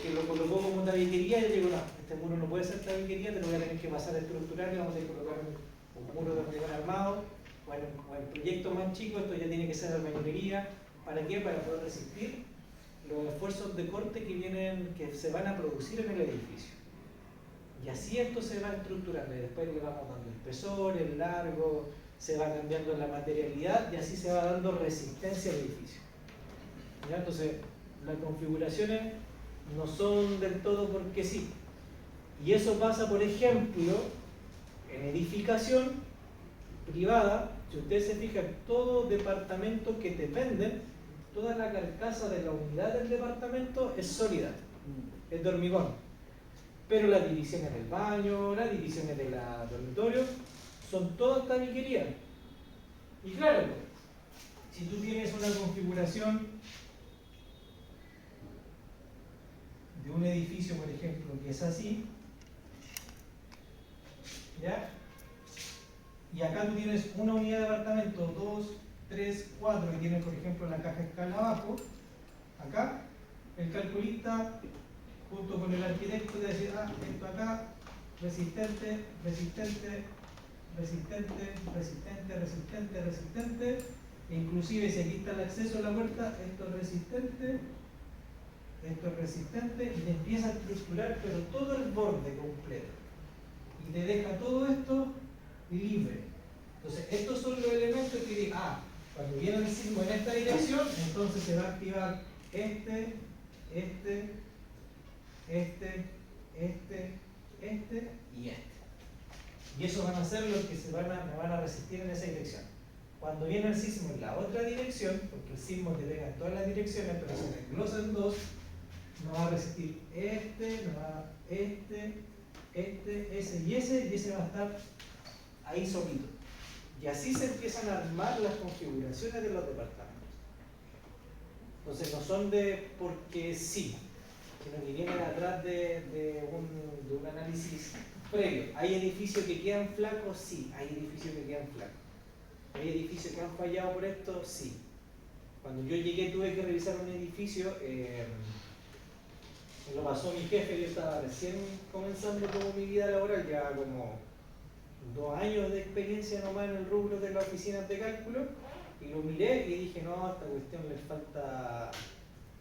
que lo colocó como tabiquería, y yo digo, no, este muro no puede ser tabiquería, te lo voy a tener que pasar a estructurar y vamos a tener que colocar un muro de hormigón armado, o en proyectos más chicos, esto ya tiene que ser albañilería. ¿Para qué? Para poder resistir los esfuerzos de corte que se van a producir en el edificio. Y así esto se va estructurando, y después le vamos dando el espesor, el largo, se va cambiando la materialidad, y así se va dando resistencia al edificio. ¿Ya? Entonces, las configuraciones no son del todo porque sí. Y eso pasa, por ejemplo, en edificación privada. Si ustedes se fijan, todo departamento que te venden, toda la carcasa de la unidad del departamento es sólida, es de hormigón. Pero las divisiones del baño, las divisiones del dormitorio, son todas tabiquerías. Y claro, si tú tienes una configuración de un edificio, por ejemplo, que es así, ¿ya? Y acá tú tienes una unidad de departamento, 2, 3, 4, y tienes, por ejemplo, la caja escala abajo. Acá, el calculista, junto con el arquitecto, te dice, esto acá, resistente, resistente, resistente, resistente, resistente, resistente, e inclusive si aquí está el acceso a la puerta, esto es resistente, y te empieza a estructurar, pero todo el borde completo. Y te deja todo esto libre. Entonces, estos son los elementos que dicen, cuando viene el sismo en esta dirección, entonces se va a activar este y este. Y esos van a ser los que me van a resistir en esa dirección. Cuando viene el sismo en la otra dirección, porque el sismo te pega en todas las direcciones, pero se desglosa en dos, no va a resistir ese y ese va a estar ahí solito. Y así se empiezan a armar las configuraciones de los departamentos. Entonces no son de porque sí, sino que vienen atrás de un análisis previo. ¿Hay edificios que quedan flacos? Sí, hay edificios que quedan flacos. ¿Hay edificios que han fallado por esto? Sí. Cuando yo llegué tuve que revisar un edificio, me lo pasó mi jefe, yo estaba recién comenzando como mi vida laboral, ya como 2 años de experiencia nomás en el rubro de las oficinas de cálculo, y lo miré y dije, no, a esta cuestión le falta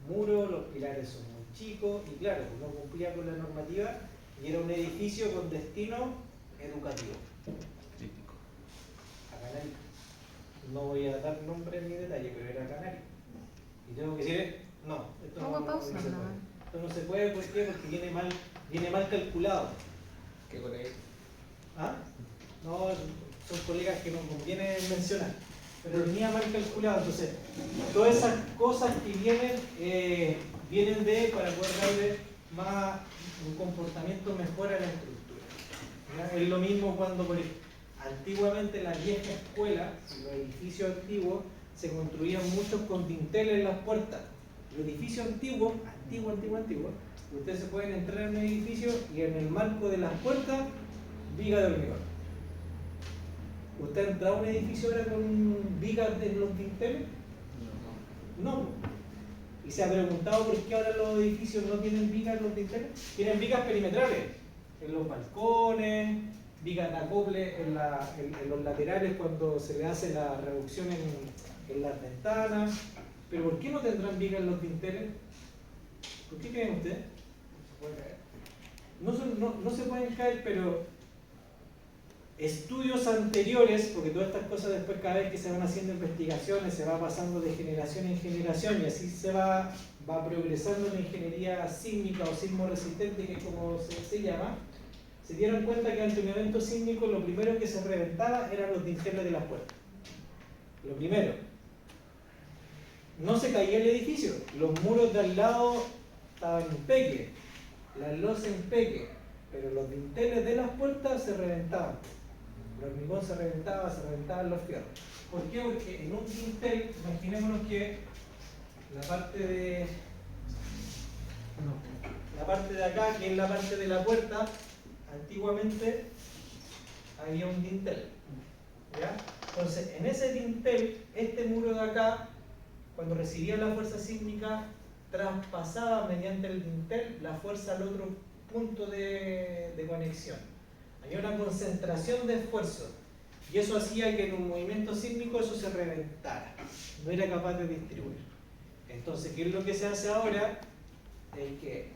muro, los pilares son muy chicos, y claro, no cumplía con la normativa, y era un edificio con destino educativo. Crítico. A Canarias. No voy a dar nombre ni detalle, pero era Canarias. Y tengo que decir, no, esto no, no se puede. Esto no se puede, ¿por qué? Porque viene mal calculado. ¿Qué colega? No, son colegas que no conviene mencionar, pero venía mal calculado. Entonces, todas esas cosas que vienen para poder darle más un comportamiento mejor a la estructura. ¿Ya? Es lo mismo cuando, antiguamente la vieja escuela, los edificios antiguos, se construían muchos con dinteles en las puertas. Los edificios antiguos, ustedes se pueden entrar en un edificio y en el marco de las puertas, viga de hormigón. ¿Usted ha entrado a un edificio ahora con vigas en los dinteles? No. ¿Y se ha preguntado por qué ahora los edificios no tienen vigas en los dinteles? Tienen vigas perimetrales, en los balcones, vigas de acople en los laterales cuando se le hace la reducción en las ventanas. ¿Pero por qué no tendrán vigas en los dinteles? ¿Por qué creen ustedes? No se pueden caer, pero estudios anteriores, porque todas estas cosas después cada vez que se van haciendo investigaciones se va pasando de generación en generación y así se va progresando en la ingeniería sísmica o sismo resistente, que es como se llama, se dieron cuenta que ante un evento sísmico lo primero que se reventaba eran los dinteles de las puertas. Lo primero. No se caía el edificio, los muros de al lado estaban impeque, las losas impeque, pero los dinteles de las puertas se reventaban. El hormigón se reventaban los fierros. ¿Por qué? Porque en un dintel, imaginémonos que la parte de acá, que es la parte de la puerta, antiguamente había un dintel. ¿Ya? Entonces, en ese dintel, este muro de acá, cuando recibía la fuerza sísmica, traspasaba mediante el dintel la fuerza al otro punto de conexión. Había una concentración de esfuerzo y eso hacía que en un movimiento sísmico eso se reventara, no era capaz de distribuir. Entonces, ¿qué es lo que se hace ahora? Es que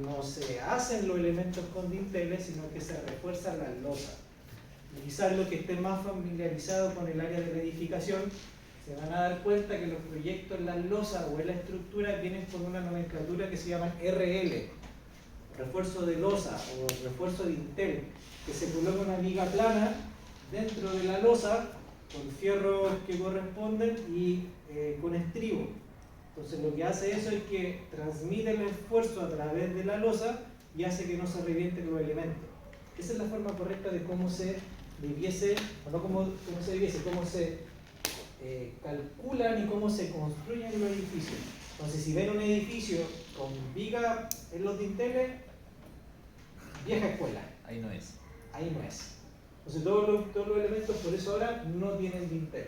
no se hacen los elementos con dinteles, sino que se refuerzan las losas. Y quizás los que estén más familiarizados con el área de la edificación se van a dar cuenta que los proyectos en las losas o en la estructura vienen con una nomenclatura que se llama RL, refuerzo de losa o refuerzo de dintel, que se coloca una viga plana dentro de la losa con fierros que corresponden y con estribo. Entonces lo que hace eso es que transmite el esfuerzo a través de la losa y hace que no se revienten los elementos. Esa es la forma correcta de cómo se debiese, o no cómo se debiese, cómo se calculan y cómo se construyen los edificios. Entonces, si ven un edificio con viga en los dinteles, vieja escuela. Ahí no es. Ahí no es. Entonces, todos los elementos, por eso ahora, no tienen dintel.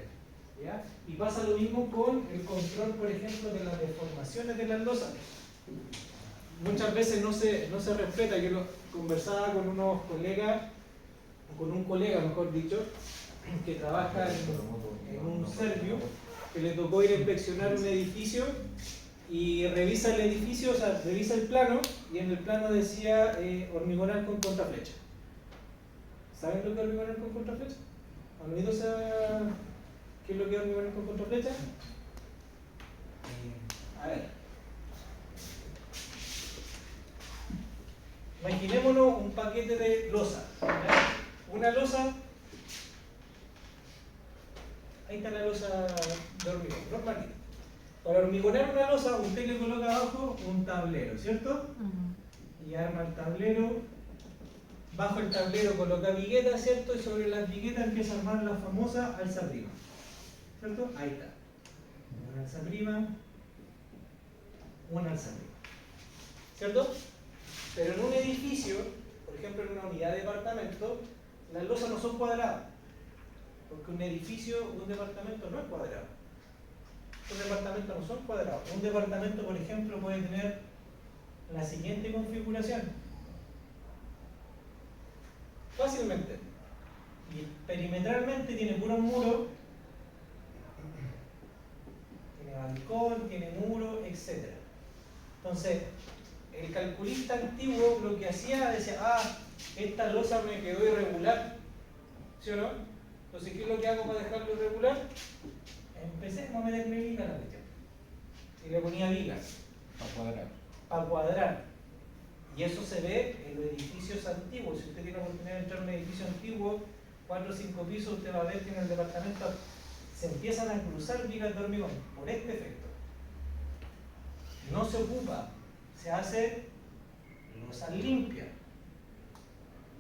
¿Ya? Y pasa lo mismo con el control, por ejemplo, de las deformaciones de las losas. Muchas veces no se respeta. Yo conversaba con unos colegas, con un colega, mejor dicho, que trabaja en un servio, que le tocó ir a inspeccionar un edificio y revisa el edificio, o sea, revisa el plano y en el plano decía hormigonar con contraflecha. ¿Saben lo que es hormigonar con contraflecha? ¿Han oído qué es lo que es hormigonar con contraflecha? A ver. Imaginémonos un paquete de losa. ¿Ya? Una losa. Ahí está la losa de hormigón, normalita. Para hormigonar una losa, usted le coloca abajo un tablero, ¿cierto? Y arma el tablero. Bajo el tablero coloca viguetas, ¿cierto? Y sobre las viguetas empieza a armar la famosa alza prima. ¿Cierto? Ahí está. Una alza prima. Una alza prima. ¿Cierto? Pero en un edificio, por ejemplo en una unidad de departamento, las losas no son cuadradas. Porque un edificio, un departamento no es cuadrado. Un departamento no son cuadrados. Un departamento, por ejemplo, puede tener la siguiente configuración. Fácilmente. Y perimetralmente tiene puros muros, tiene balcón, tiene muro, etc. Entonces, el calculista antiguo lo que hacía, decía, esta losa me quedó irregular. ¿Sí o no? Entonces, ¿qué es lo que hago para dejarlo irregular? Empecé a meterle viga a la cuestión. Y le ponía vigas. Para cuadrar. Para cuadrar. Y eso se ve en los edificios antiguos. Si usted tiene la oportunidad de entrar a un edificio antiguo, 4 o 5 pisos, usted va a ver que en el departamento se empiezan a cruzar vigas de hormigón por este efecto. No se ocupa, se hace losa limpia.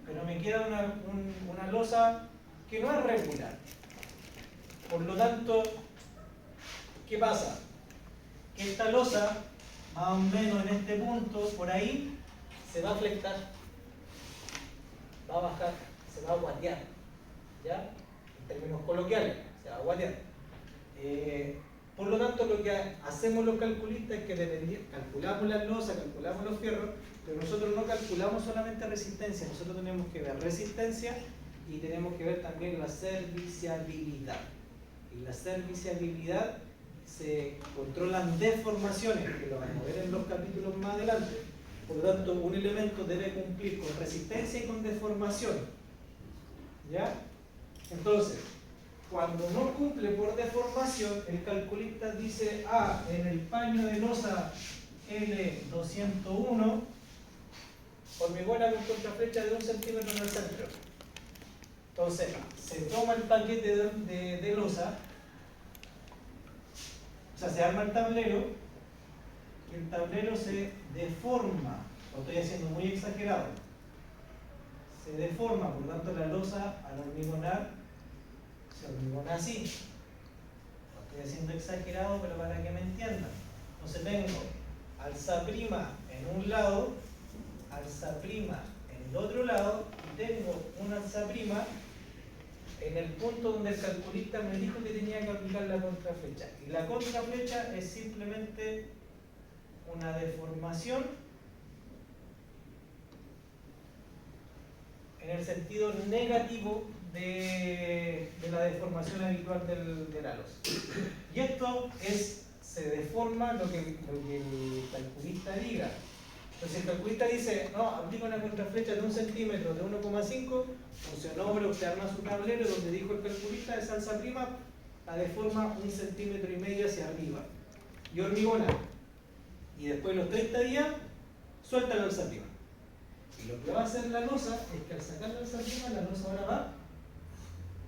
Pero me queda una losa que no es regular. Por lo tanto, ¿qué pasa? Que esta losa, más o menos en este punto, por ahí, se va a flectar, va a bajar, se va a guatear, ¿ya? En términos coloquiales, se va a guatear. Por lo tanto, lo que hacemos los calculistas es que calculamos las losas, calculamos los fierros, pero nosotros no calculamos solamente resistencia, nosotros tenemos que ver resistencia y tenemos que ver también la serviciabilidad. Y la serviciabilidad se controlan deformaciones, que lo vamos a ver en los capítulos más adelante. Por lo tanto, un elemento debe cumplir con resistencia y con deformación. ¿Ya? Entonces, cuando no cumple por deformación, el calculista dice, en el paño de losa L201, hormigona con contraflecha de 1 centímetro en el centro. Entonces, se toma el paquete de losa, o sea, se arma el tablero, y el tablero se deforma. Lo estoy haciendo muy exagerado. Se deforma, por lo tanto la losa al hormigonar se hormigona así. Lo estoy haciendo exagerado, pero para que me entiendan. Entonces tengo alza prima en un lado, alza prima en el otro lado, y tengo una alza prima en el punto donde el calculista me dijo que tenía que aplicar la contraflecha. Y la contraflecha es simplemente una deformación en el sentido negativo de la deformación habitual de la losa. Y esto se deforma lo que el calculista diga. Entonces el calculista dice, no, aplica una contraflecha de 1 centímetro, de 1,5, funcionó, pero usted arma su tablero donde dijo el calculista de alza prima, la deforma 1,5 centímetros hacia arriba. Y hormigona. Y después de los 30 días, suelta la alza prima. Y lo que va a hacer la losa es que al sacar la alza prima, la losa ahora va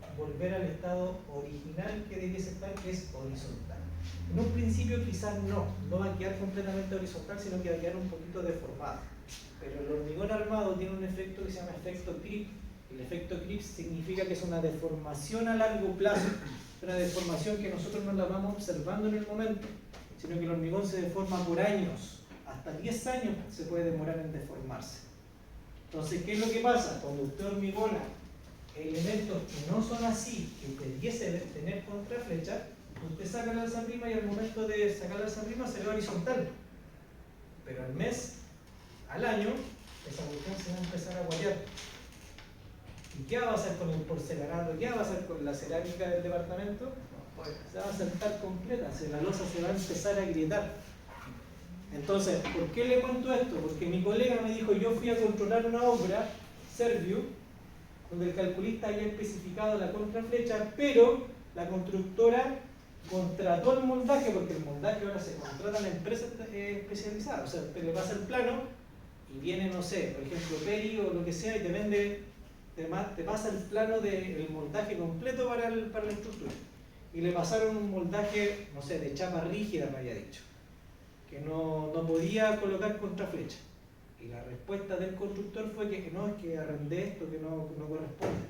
a volver al estado original que debiese estar, que es horizontal. En un principio quizás no va a quedar completamente horizontal, sino que va a quedar un poquito deformado. Pero el hormigón armado tiene un efecto que se llama efecto creep. El efecto creep significa que es una deformación a largo plazo, una deformación que nosotros no la vamos observando en el momento, sino que el hormigón se deforma por años, hasta 10 años se puede demorar en deformarse. Entonces, ¿qué es lo que pasa? Cuando usted hormigona elementos que no son así, que debiese tener contraflecha, usted saca la alza prima y al momento de sacar la alza prima se ve horizontal. Pero al mes, al año, esa cuestión se va a empezar a guayar. ¿Y qué va a pasar con el porcelanato? ¿Qué va a pasar con la cerámica del departamento? Pues se va a sentar completa, la losa se va a empezar a agrietar. Entonces, ¿por qué le cuento esto? Porque mi colega me dijo, yo fui a controlar una obra, Serviu, donde el calculista había especificado la contraflecha, pero la constructora contrató el moldaje, porque el moldaje ahora se contrata en empresas especializadas. O sea, usted le pasa el plano y viene, no sé, por ejemplo, Peri o lo que sea, y te vende, te pasa el plano del moldaje completo para la estructura. Y le pasaron un moldaje, no sé, de chapa rígida, me había dicho, que no podía colocar contraflecha. Y la respuesta del constructor fue que no, es que arrendé esto que no corresponde.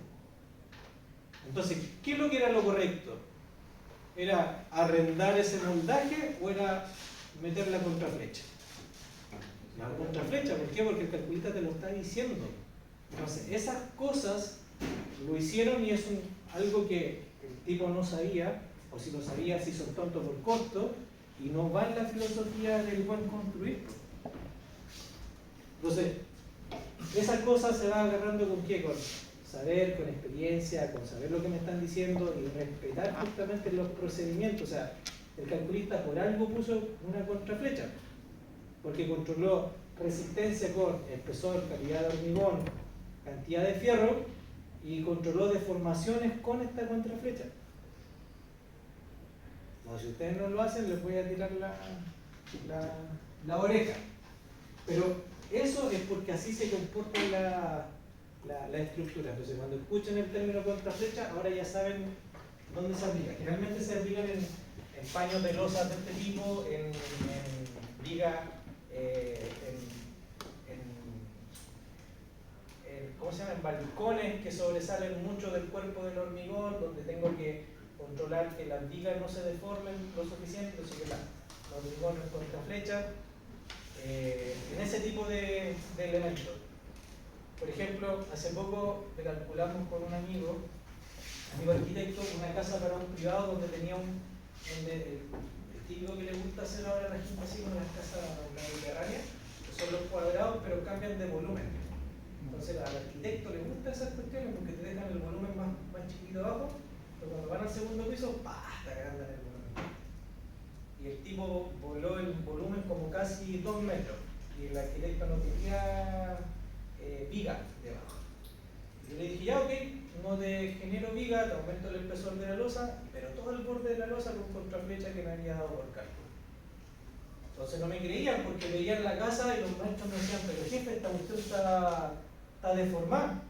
Entonces, ¿qué es lo que era lo correcto? ¿Era arrendar ese moldaje o era meter la contraflecha? La contraflecha, ¿por qué? Porque el calculista te lo está diciendo. Entonces, esas cosas lo hicieron y es algo que el tipo no sabía, o si lo sabía se hizo tonto por costo, y no va en la filosofía del buen construir. Entonces, esas cosas se van agarrando con qué, con saber, con experiencia, con saber lo que me están diciendo y respetar justamente los procedimientos. O sea, el calculista por algo puso una contraflecha, porque controló resistencia con espesor, calidad de hormigón, cantidad de fierro, y controló deformaciones con esta contraflecha. No, si ustedes no lo hacen, les voy a tirar la oreja. Pero eso es porque así se comporta la estructura. Entonces, cuando escuchen el término contraflecha, ahora ya saben dónde se aplica. Generalmente se aplican en paños de losa de este tipo, en viga, ¿cómo se llama? En balcones que sobresalen mucho del cuerpo del hormigón, donde tengo que controlar que las vigas no se deformen lo suficiente, entonces que el hormigón es contraflecha. En ese tipo de elementos. Por ejemplo, hace poco le calculamos con un amigo arquitecto, una casa para un privado donde tenía el típico que le gusta hacer ahora a la gente así con las casas mediterráneas, que son los cuadrados pero cambian de volumen. Entonces al arquitecto le gustan esas cuestiones porque te dejan el volumen más chiquito abajo, pero cuando van al segundo piso, ¡pah!, te agrandan el volumen. Y el tipo voló el volumen como casi 2 metros y el arquitecto no quería viga debajo. Y le dije, ya ok, no te genero viga, te aumento el espesor de la losa, pero todo el borde de la losa con contraflecha que me había dado por cálculo. Entonces no me creían porque veían la casa y los maestros me decían, pero jefe, esta cuestión está deformada,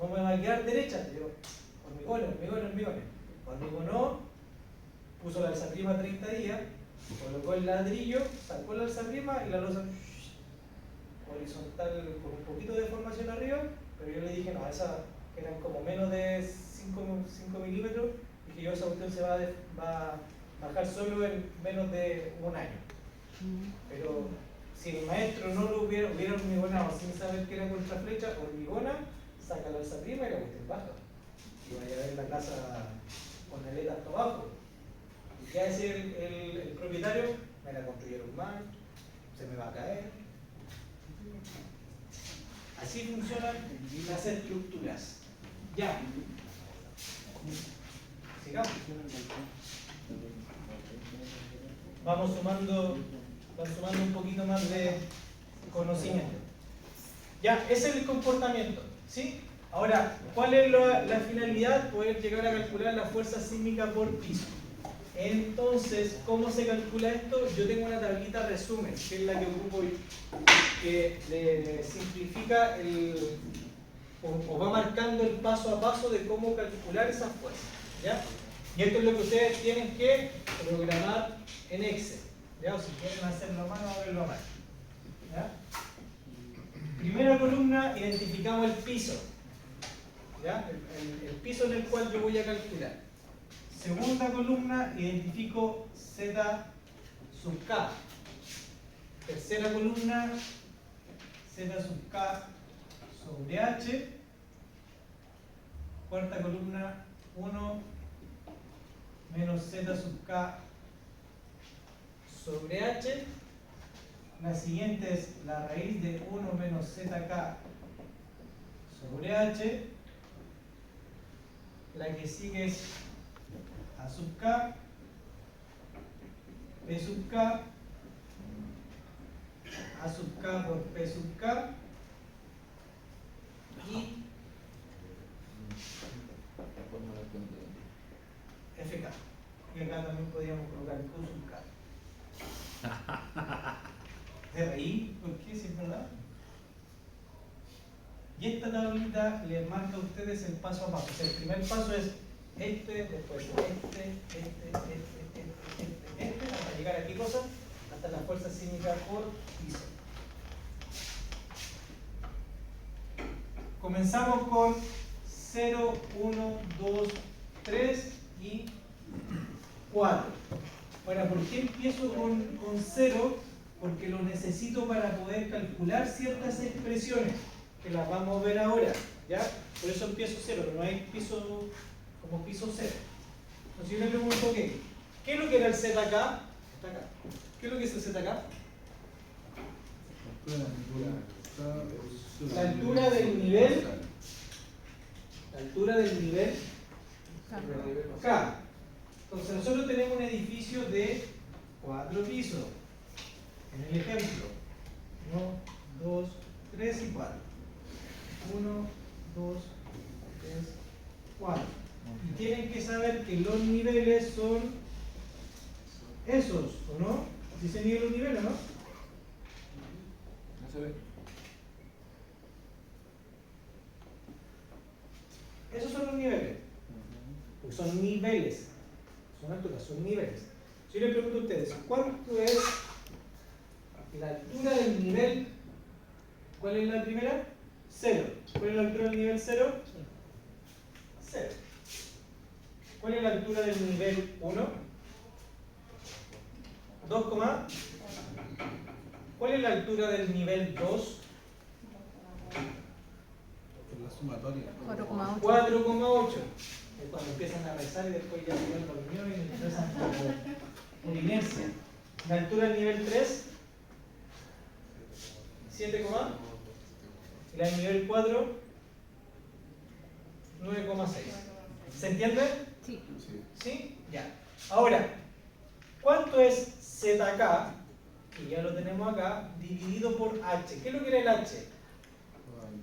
no me va a quedar derecha. Y yo, hormigones. Hormigonó, puso la alzaprima 30 días, colocó el ladrillo, sacó la alzaprima y la losa horizontal con un poquito de deformación arriba, pero yo le dije, no, esas eran como menos de 5 milímetros, dije yo, esa cuestión se va a bajar solo en menos de un año. Pero si el maestro no lo hubiera hormigonado sin saber que era contraflecha, hormigona, saca la alzaprima y la cuestión baja. Y vaya a ver la casa con aleta hasta abajo. ¿Y qué hace el propietario? Me la construyeron mal, se me va a caer. Así funcionan las estructuras. Ya. Sigamos. Vamos sumando un poquito más de conocimiento. Ya, ese es el comportamiento, ¿sí? Ahora, ¿cuál es la finalidad? Poder llegar a calcular la fuerza sísmica por piso. Entonces, ¿cómo se calcula esto? Yo tengo una tablita resumen, que es la que ocupo hoy, que le simplifica o va marcando el paso a paso de cómo calcular esas fuerzas, ¿ya? Y esto es lo que ustedes tienen que programar en Excel, ¿ya? O si quieren hacerlo a mano, háganlo a mano, ¿ya? Primera columna, identificamos el piso, ¿ya? El piso en el cual yo voy a calcular. Segunda columna, identifico Z sub K. Tercera columna, Z sub K sobre H. Cuarta columna, 1 menos Z sub K sobre H. La siguiente es la raíz de 1 menos ZK sobre H. La que sigue es A sub K, P sub K, A sub K por P sub K y FK. Y acá también podríamos colocar Q sub K. ¿De reír? ¿Por qué? Si es verdad. Y esta tablita les marca a ustedes el paso a paso. O sea, el primer paso es después hasta llegar a qué cosa, hasta la fuerza sísmica por piso. Comenzamos con 0, 1, 2, 3 y 4. Ahora, ¿por qué empiezo con 0? Porque lo necesito para poder calcular ciertas expresiones que las vamos a ver ahora, ¿ya? Por eso empiezo 0, pero no hay piso como piso 0. Entonces yo le pregunto, ¿qué es lo que era el ZK? Está acá. ¿Qué es lo que es el ZK? La altura del nivel. La altura del nivel K. Entonces nosotros tenemos un edificio de 4 pisos. En el ejemplo, 1, 2, 3 y 4. 1, 2, 3, 4. Y tienen que saber que los niveles son esos, ¿o no? ¿Sí se miden los niveles, no? No se ve. Esos son los niveles. Porque son niveles. Son alturas, son niveles. Si yo les pregunto a ustedes, ¿cuánto es la altura del nivel? ¿Cuál es la primera? 0. ¿Cuál es la altura del nivel 0? 0. ¿Cuál es la altura del nivel 1? 2, ¿cuál es la altura del nivel 2? La sumatoria. 4,8. 4,8. Es cuando empiezan a rezar y después ya se van dormidos y empiezan por inercia. La altura del nivel 3, 7, y la del nivel 4, 9,6. ¿Se entiende? Sí. ¿Sí? Ya. Ahora, ¿cuánto es ZK? Que ya lo tenemos acá, dividido por H. ¿Qué es lo que era el H?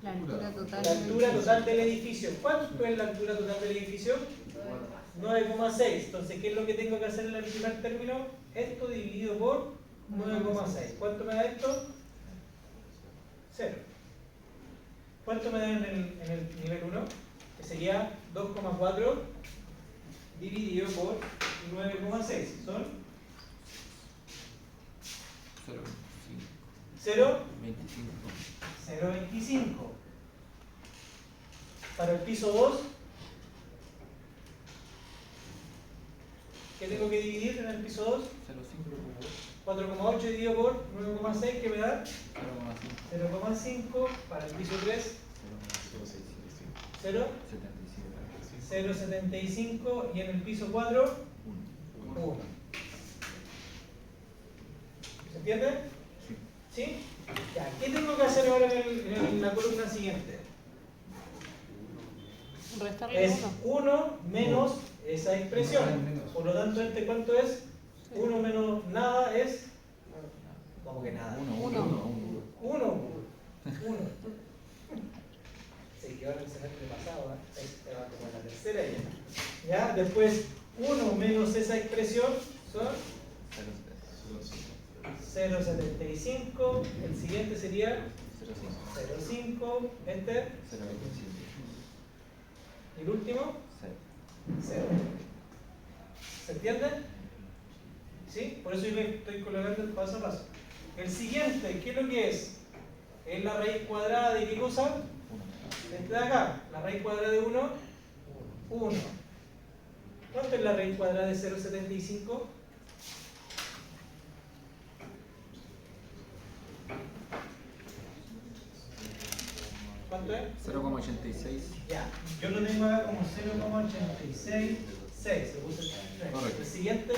La altura total. La altura total del edificio. ¿Cuánto es la altura total del edificio? 9,6. Entonces, ¿qué es lo que tengo que hacer en el primer término? Esto dividido por 9,6. ¿Cuánto me da esto? 0. ¿Cuánto me da en el nivel 1? Que sería 2,4 dividido por 9,6. ¿Son? 0. 0,25. Para el piso 2, ¿qué tengo que dividir en el piso 2? 4,8 dividido por 9,6, ¿qué me da? 0,5. Para el piso 3, 0. 0,75. Y en el piso 4, 1. ¿Se entiende? ¿Sí? Ya, ¿qué tengo que hacer ahora en la columna siguiente? Restarle Es 1. 1 menos esa expresión. Por lo tanto, ¿este cuánto es? 1 menos nada es... ¿Cómo que nada? 1. Sí, que ahora el semestre pasado, ¿eh? Ahí va como en la tercera ya. ¿Ya? Después, 1 menos esa expresión son 0,75. El siguiente sería 0,5. Este. ¿Y el último? 0. ¿Se entiende? ¿Sí? Por eso yo le estoy colocando el paso a paso. El siguiente, ¿qué es lo que es? Es la raíz cuadrada de qué cosa? Este de acá. La raíz cuadrada de 1, 1. ¿Cuánto es la raíz cuadrada de 0,75? ¿Cuánto es? 0,86. Ya, yo lo tengo acá como 0,86. 6, le puse 3. Correcto. El siguiente,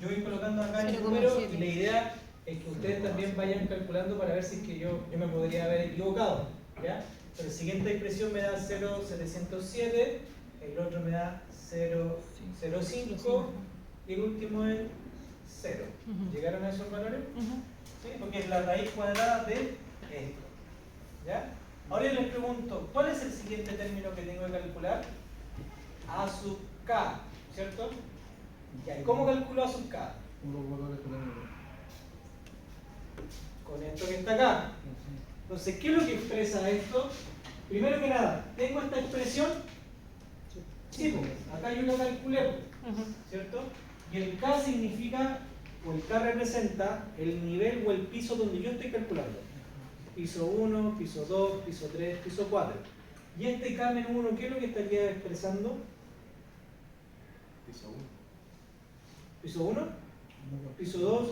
yo voy colocando acá el número y la idea es que ustedes también vayan calculando para ver si es que yo me podría haber equivocado. ¿Ya? Pero la siguiente expresión me da 0,707, el otro me da 0,05 y el último es 0. ¿Llegaron a esos valores? ¿Sí? Porque es la raíz cuadrada de esto. ¿Ya? Ahora les pregunto, ¿cuál es el siguiente término que tengo que calcular? A sub k, ¿cierto? Ya, ¿y cómo calculo A sub k? Con esto que está acá. Entonces, ¿qué es lo que expresa esto? Primero que nada, ¿tengo esta expresión? Sí, pues, acá yo lo calculé, ¿cierto? Y el K significa, o el K representa el nivel o el piso donde yo estoy calculando. Piso 1, piso 2, piso 3, piso 4. Y este K menos 1, ¿qué es lo que estaría expresando? Piso 1. Piso 1, piso 2,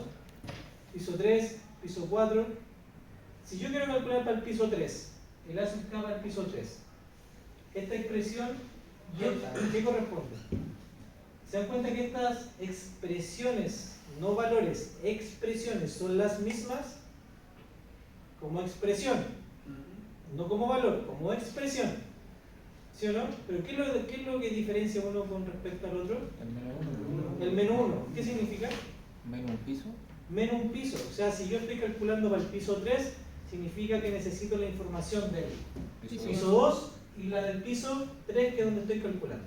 piso 3, piso 4. Si yo quiero calcular para el piso 3, el A sub K para el piso 3, esta expresión y esta, ¿qué corresponde? ¿Se dan cuenta que estas expresiones, no valores, expresiones son las mismas? Como expresión, no como valor, como expresión. ¿Sí o no? Pero ¿qué es lo que diferencia uno con respecto al otro? El menos 1. ¿Qué significa? Menos un piso. Menos un piso. O sea, si yo estoy calculando para el piso 3, significa que necesito la información del piso 2 y la del piso 3, que es donde estoy calculando.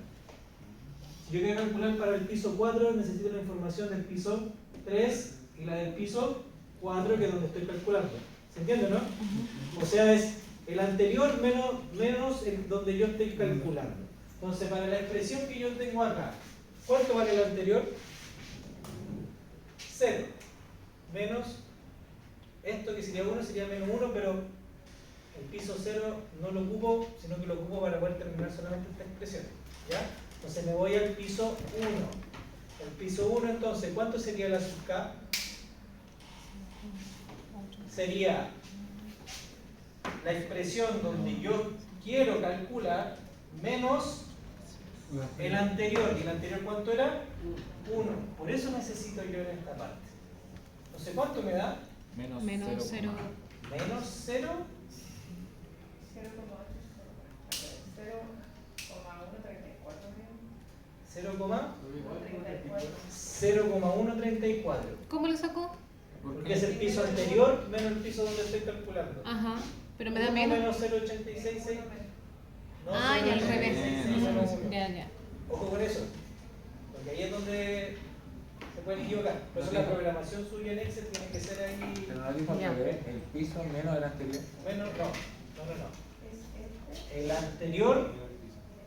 Si yo quiero calcular para el piso 4, necesito la información del piso 3 y la del piso 4, que es donde estoy calculando. ¿Se entiende, no? O sea, es el anterior menos el donde yo estoy calculando. Entonces, para la expresión que yo tengo acá, ¿cuánto vale el anterior? 0. Menos esto que sería 1, sería menos 1, pero el piso 0 no lo ocupo, sino que lo ocupo para poder terminar solamente esta expresión. ¿Ya? Entonces me voy al piso 1. El piso 1, entonces, ¿cuánto sería la sub k? Sería la expresión donde yo quiero calcular menos el anterior. ¿Y el anterior cuánto era? 1. Por eso necesito yo en esta parte. Entonces, ¿cuánto me da? Menos 0. Menos 0. 0,134. ¿Cómo lo sacó? Porque es el piso anterior menos el piso donde estoy calculando. Ajá, pero me da Uno menos. menos 0,866. No, Ah, y al 0,866 revés. menos uno. Ya, ya. Ojo con eso. porque ahí es donde se pueden equivocar. Por eso la programación suya en Excel tiene que ser ahí Pero no dijo al Ya. revés, el piso menos el anterior. menos, no. Es este. El anterior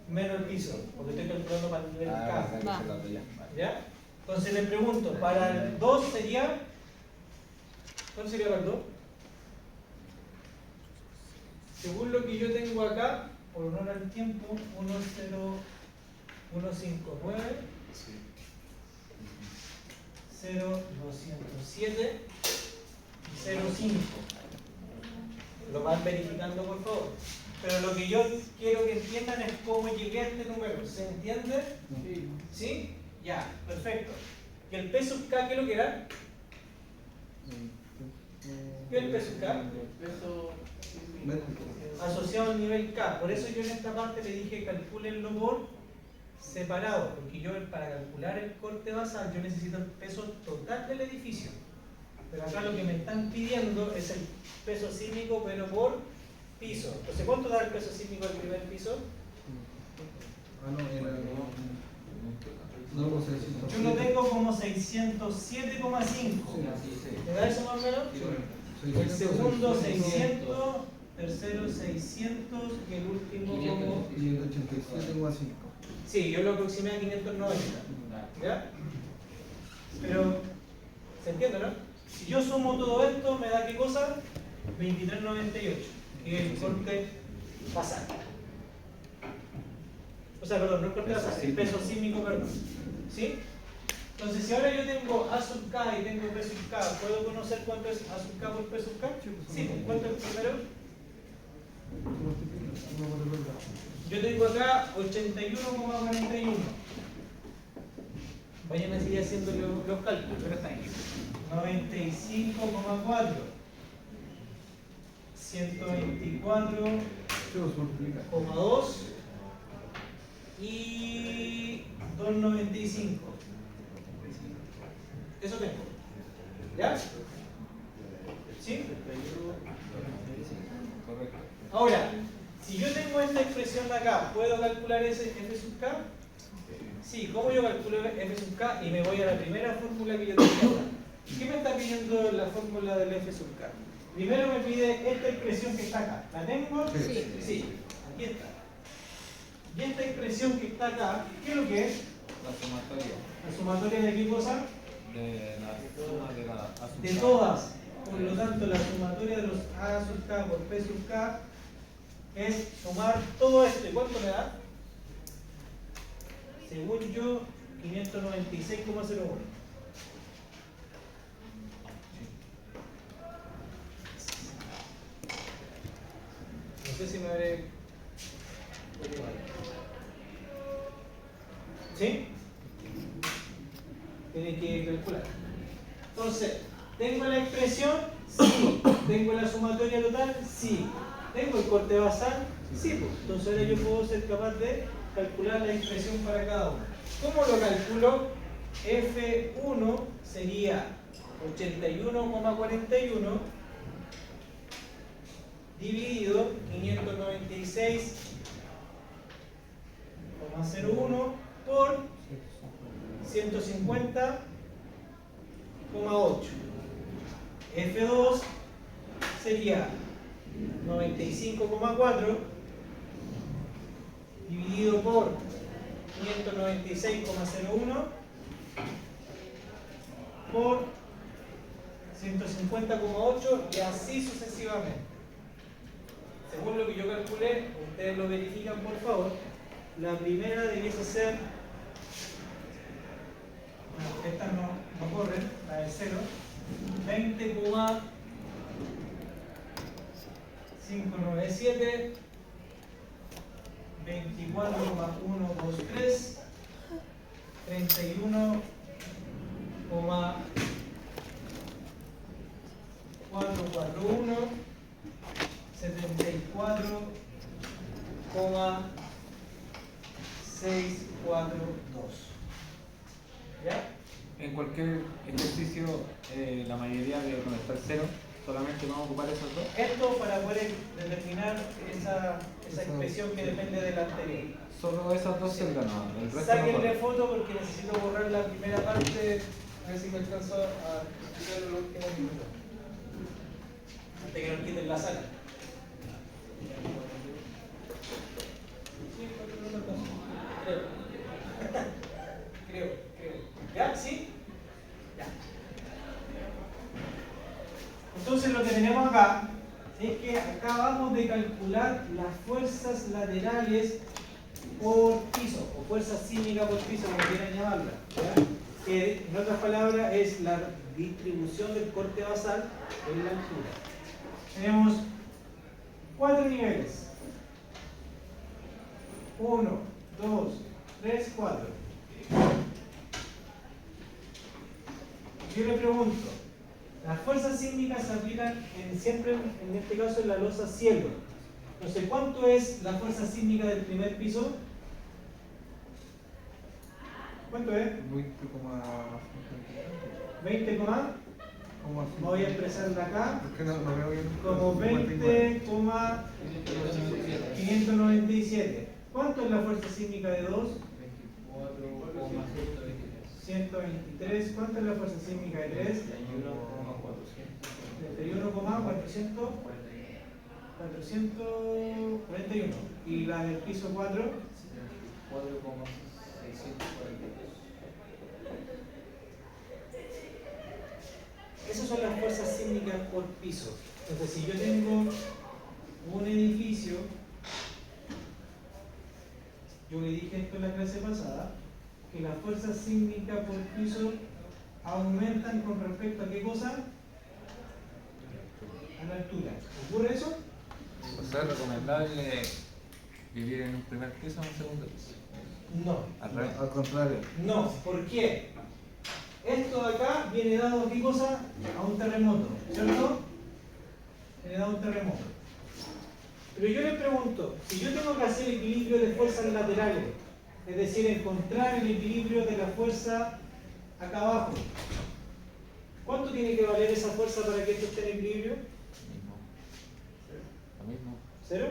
menos el piso, porque estoy calculando para el nivel Ah, K. verdad que Va. se lo ya. ¿Ya? Entonces le pregunto, para el 2 sería. ¿Cuál sería para el 2? Según lo que yo tengo acá, por honor al tiempo, 10159 0207 05. Lo van verificando, por favor. Pero lo que yo quiero que entiendan es cómo llegué a este número. ¿Se entiende? ¿Sí? Ya, perfecto. ¿Y el peso K qué es lo que era? ¿Qué es el peso K? Asociado al nivel K. Por eso yo en esta parte le dije calcúlenlo por separado, porque yo para calcular el corte basal yo necesito el peso total del edificio. Pero acá lo que me están pidiendo es el peso sísmico, pero por piso. Entonces, ¿cuánto da el peso sísmico del primer piso? Ah, no, era. No, pues es. Yo lo tengo como 607,5. ¿Me da eso más o menos? El segundo 600, tercero 600 y el último como... 587,5. Sí, yo lo aproximé a 590. ¿Ya? Pero, ¿se entiende, no? Si yo sumo todo esto, ¿me da qué cosa? 2398, que es el corte basal. O sea, perdón, no el corte basal, el peso sísmico, perdón. ¿Sí? Entonces, si ahora yo tengo A sub K y tengo P sub K, ¿puedo conocer cuánto es A sub K por P sub K? Sí, pues, ¿cuánto es el primero? Yo tengo acá 81,41. Vayan a seguir haciendo los cálculos. 95,4. 124,2 y 295. Eso tengo. ¿Ya? ¿Sí? Correcto. Ahora, si yo tengo esta expresión de acá, ¿puedo calcular ese F sub K? Sí, ¿cómo yo calculo F sub K? Y me voy a la primera fórmula que yo tengo acá. ¿Qué me está pidiendo la fórmula del F sub K? Primero me pide esta expresión que está acá. ¿La tengo? Sí. Sí, aquí está. Y esta expresión que está acá, ¿qué es lo que es? La sumatoria ¿La sumatoria de qué cosa? de la suma de la De todas. Por lo tanto, la sumatoria de los A sub K por P sub K es sumar todo esto. ¿Y cuánto me da? Según yo, 596,01. No sé si me habré... ¿Sí? Tiene que calcular. Entonces, ¿tengo la expresión? Sí. ¿Tengo la sumatoria total? Sí. ¿Tengo el corte basal? Sí. Pues. Entonces ahora yo puedo ser capaz de calcular la expresión para cada uno. ¿Cómo lo calculo? F1 sería 81,41 dividido 596,01 por 150,8. F2 sería 95,4 dividido por 596,01 por 150,8 y así sucesivamente. Según lo que yo calculé, ustedes lo verifican por favor, la primera debiese ser, bueno, estas no corren, la de 0, 20,597, 24,123, 31,441, 74,642. ¿Ya? En cualquier ejercicio, la mayoría de donde está el cero Solamente vamos a ocupar esos dos. Esto para poder determinar esa expresión que depende de la anterior. Solo esas dos celdas, no. El resto no Sáquenle corre. foto porque necesito borrar la primera parte. A ver si me alcanzo a explicar lo que hemos visto. Antes que nos quiten la sala. Sí, no lo alcanzo. Creo. ¿Ya? ¿Sí? Ya. Entonces lo que tenemos acá es que acá vamos de calcular las fuerzas laterales por piso, o fuerza sísmica por piso, como quieran llamarla, ¿ya? Que en otras palabras es la distribución del corte basal en la altura. Tenemos 4 niveles. 1, 2, 3, 4. Yo le pregunto, las fuerzas sísmicas se aplican siempre, en este caso, en la losa cielo. Entonces, ¿cuánto es la fuerza sísmica del primer piso? ¿Cuánto es? 20, voy a expresarla acá como 20,597. ¿Cuánto es la fuerza sísmica de 2? 123. ¿Cuánto es la fuerza sísmica de 3? 441. ¿Y la del piso 4? 4,642. Esas son las fuerzas sísmicas por piso. Entonces, si yo tengo un edificio, yo le dije esto en la clase pasada, que las fuerzas sísmicas por piso aumentan con respecto a qué cosa? A la altura. ¿Ocurre eso? O sea, es recomendable vivir en un primer piso o en un segundo piso. No. Al revés. Al contrario. No. ¿Por qué? Esto de acá viene dado a qué cosa? A un terremoto, ¿cierto? Viene dado a un terremoto. Pero yo le pregunto, si yo tengo que hacer equilibrio de fuerzas laterales, es decir, encontrar el equilibrio de la fuerza acá abajo, ¿cuánto tiene que valer esa fuerza para que esto esté en equilibrio? Lo mismo. ¿Cero?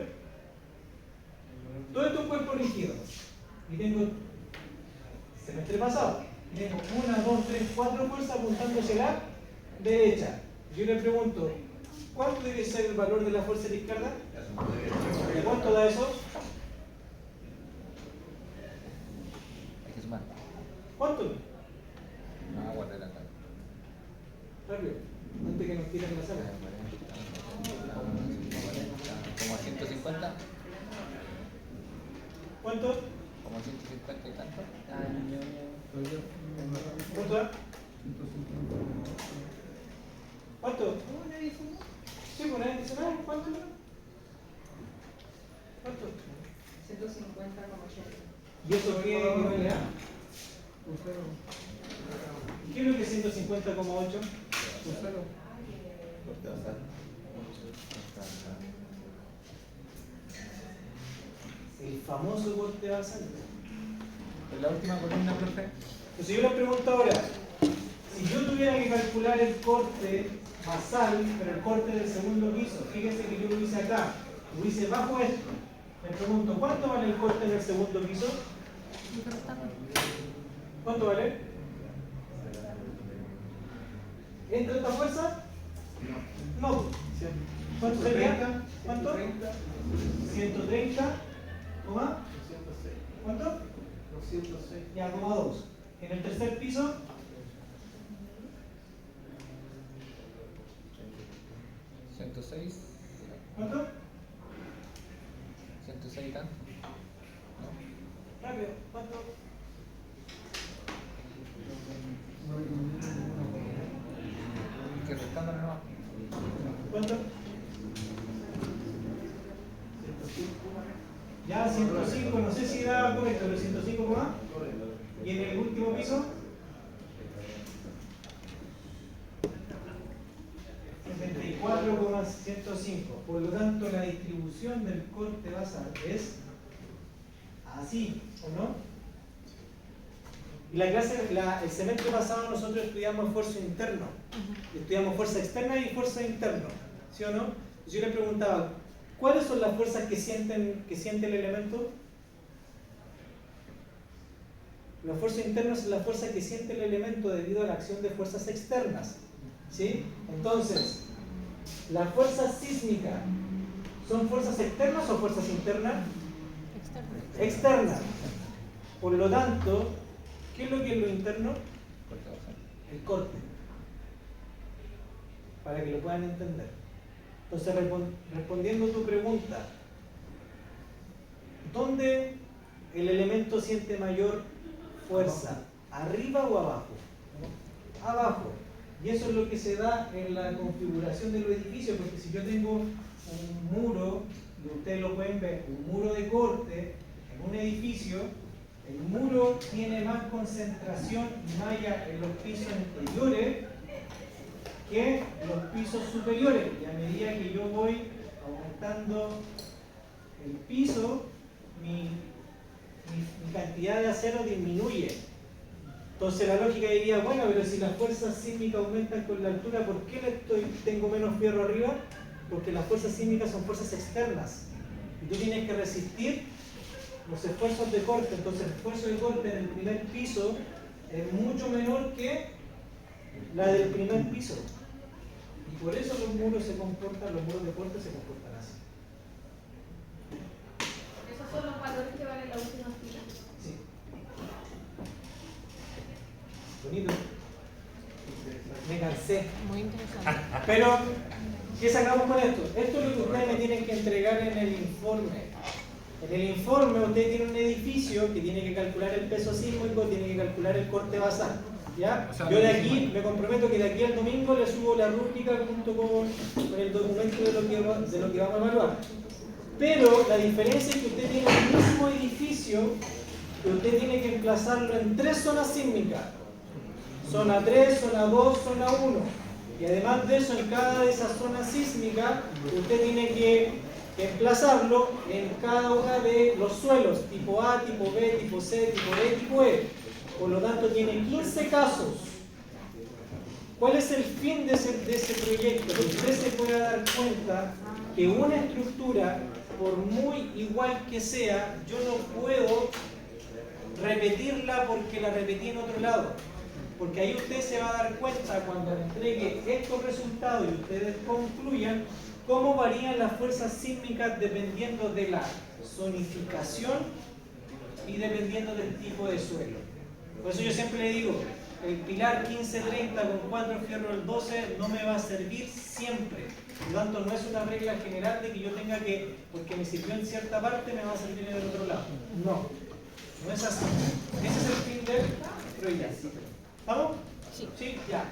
Todo esto es un cuerpo rígido. Y tengo, semestre pasado, tengo 1, 2, 3, 4 fuerzas apuntando hacia la derecha. Yo le pregunto, ¿cuánto debe ser el valor de la fuerza a la izquierda? ¿Y cuánto da eso? Hay que sumar. ¿Cuánto? No, guardar acá. Rápido, antes que nos tiren la sala. Como 150. ¿Cuánto? Como 150 y tanto. ¿Cuánto da? 150. ¿Cuánto? Sí, por ahí dice, ¿no? ¿Cuánto? ¿Cuánto? 150,80. ¿Y eso qué nivel da? ¿Y qué es lo que es 150,8? El famoso corte basal. En la última columna, profe. Entonces yo les pregunto ahora, si yo tuviera que calcular el corte basal, pero el corte del segundo piso, fíjense que yo lo hice acá, lo hice bajo esto. Me pregunto, ¿cuánto vale el corte del segundo piso? ¿Cuánto vale? ¿Entra esta fuerza? No. ¿Cuánto sería? ¿Cuánto? 130. ¿Coma? ¿Cuánto? 206. Ya, coma 2. En el tercer piso, 106. ¿cuánto? 106 y tanto. ¿No? Rápido, ¿cuánto? Que restándole nomás. ¿Cuánto? Ya, 105, no sé si da correcto, pero 105 coma. ¿Y en el último piso? 74,105. Por lo tanto, la distribución del corte basal es así, ¿o no? Y el semestre pasado nosotros estudiamos esfuerzo interno, estudiamos fuerza externa y fuerza interna, ¿sí o no? Yo le preguntaba, ¿cuáles son las fuerzas que siente el elemento? La fuerza interna es la fuerza que siente el elemento debido a la acción de fuerzas externas, ¿sí? Entonces, ¿la fuerza sísmica son fuerzas externas o fuerzas internas? Externas. Por lo tanto, ¿qué es lo que es lo interno? El corte. Para que lo puedan entender. Entonces, respondiendo a tu pregunta, ¿dónde el elemento siente mayor fuerza? ¿Arriba o abajo? Abajo. Y eso es lo que se da en la configuración de los edificios, porque si yo tengo un muro, y ustedes lo pueden ver, un muro de corte en un edificio, el muro tiene más concentración y malla en los pisos inferiores que los pisos superiores. Y a medida que yo voy aumentando el piso, mi cantidad de acero disminuye. Entonces la lógica diría, bueno, pero si las fuerzas sísmicas aumentan con la altura, ¿por qué tengo menos fierro arriba? Porque las fuerzas sísmicas son fuerzas externas. Y tú tienes que resistir los esfuerzos de corte. Entonces el esfuerzo de corte en el primer piso es mucho menor que la del primer piso. Y por eso los muros de corte se comportan así. Esos son los valores que van en la última fila. Sí. Bonito. Me cansé. Muy interesante. Pero, ¿qué sacamos con esto? Esto es lo que ustedes me tienen que entregar en el informe. En el informe usted tiene un edificio que tiene que calcular el peso sísmico, tiene que calcular el corte basal. ¿Ya? O sea, Yo de aquí me comprometo que de aquí al domingo le subo la rúbrica junto con el documento de lo que vamos a evaluar. Pero la diferencia es que usted tiene el mismo edificio, que usted tiene que emplazarlo en 3 zonas sísmicas. Zona 3, zona 2, zona 1. Y además de eso, en cada de esas zonas sísmicas, usted tiene que emplazarlo en cada una de los suelos, tipo A, tipo B, tipo C, tipo D, tipo E. Por lo tanto, tiene 15 casos. ¿Cuál es el fin de ese proyecto? Que usted se pueda dar cuenta que una estructura, por muy igual que sea, yo no puedo repetirla porque la repetí en otro lado. Porque ahí usted se va a dar cuenta cuando le entregue estos resultados y ustedes concluyan cómo varían las fuerzas sísmicas dependiendo de la zonificación y dependiendo del tipo de suelo. Por eso yo siempre le digo, el pilar 15-30 con 4 fierro al 12 no me va a servir siempre. Por lo tanto, no es una regla general de que yo tenga que, porque me sirvió en cierta parte, me va a servir en el otro lado. No, no es así. Ese es el fin del proyecto. ¿Vamos? Sí. ¿Sí? Ya.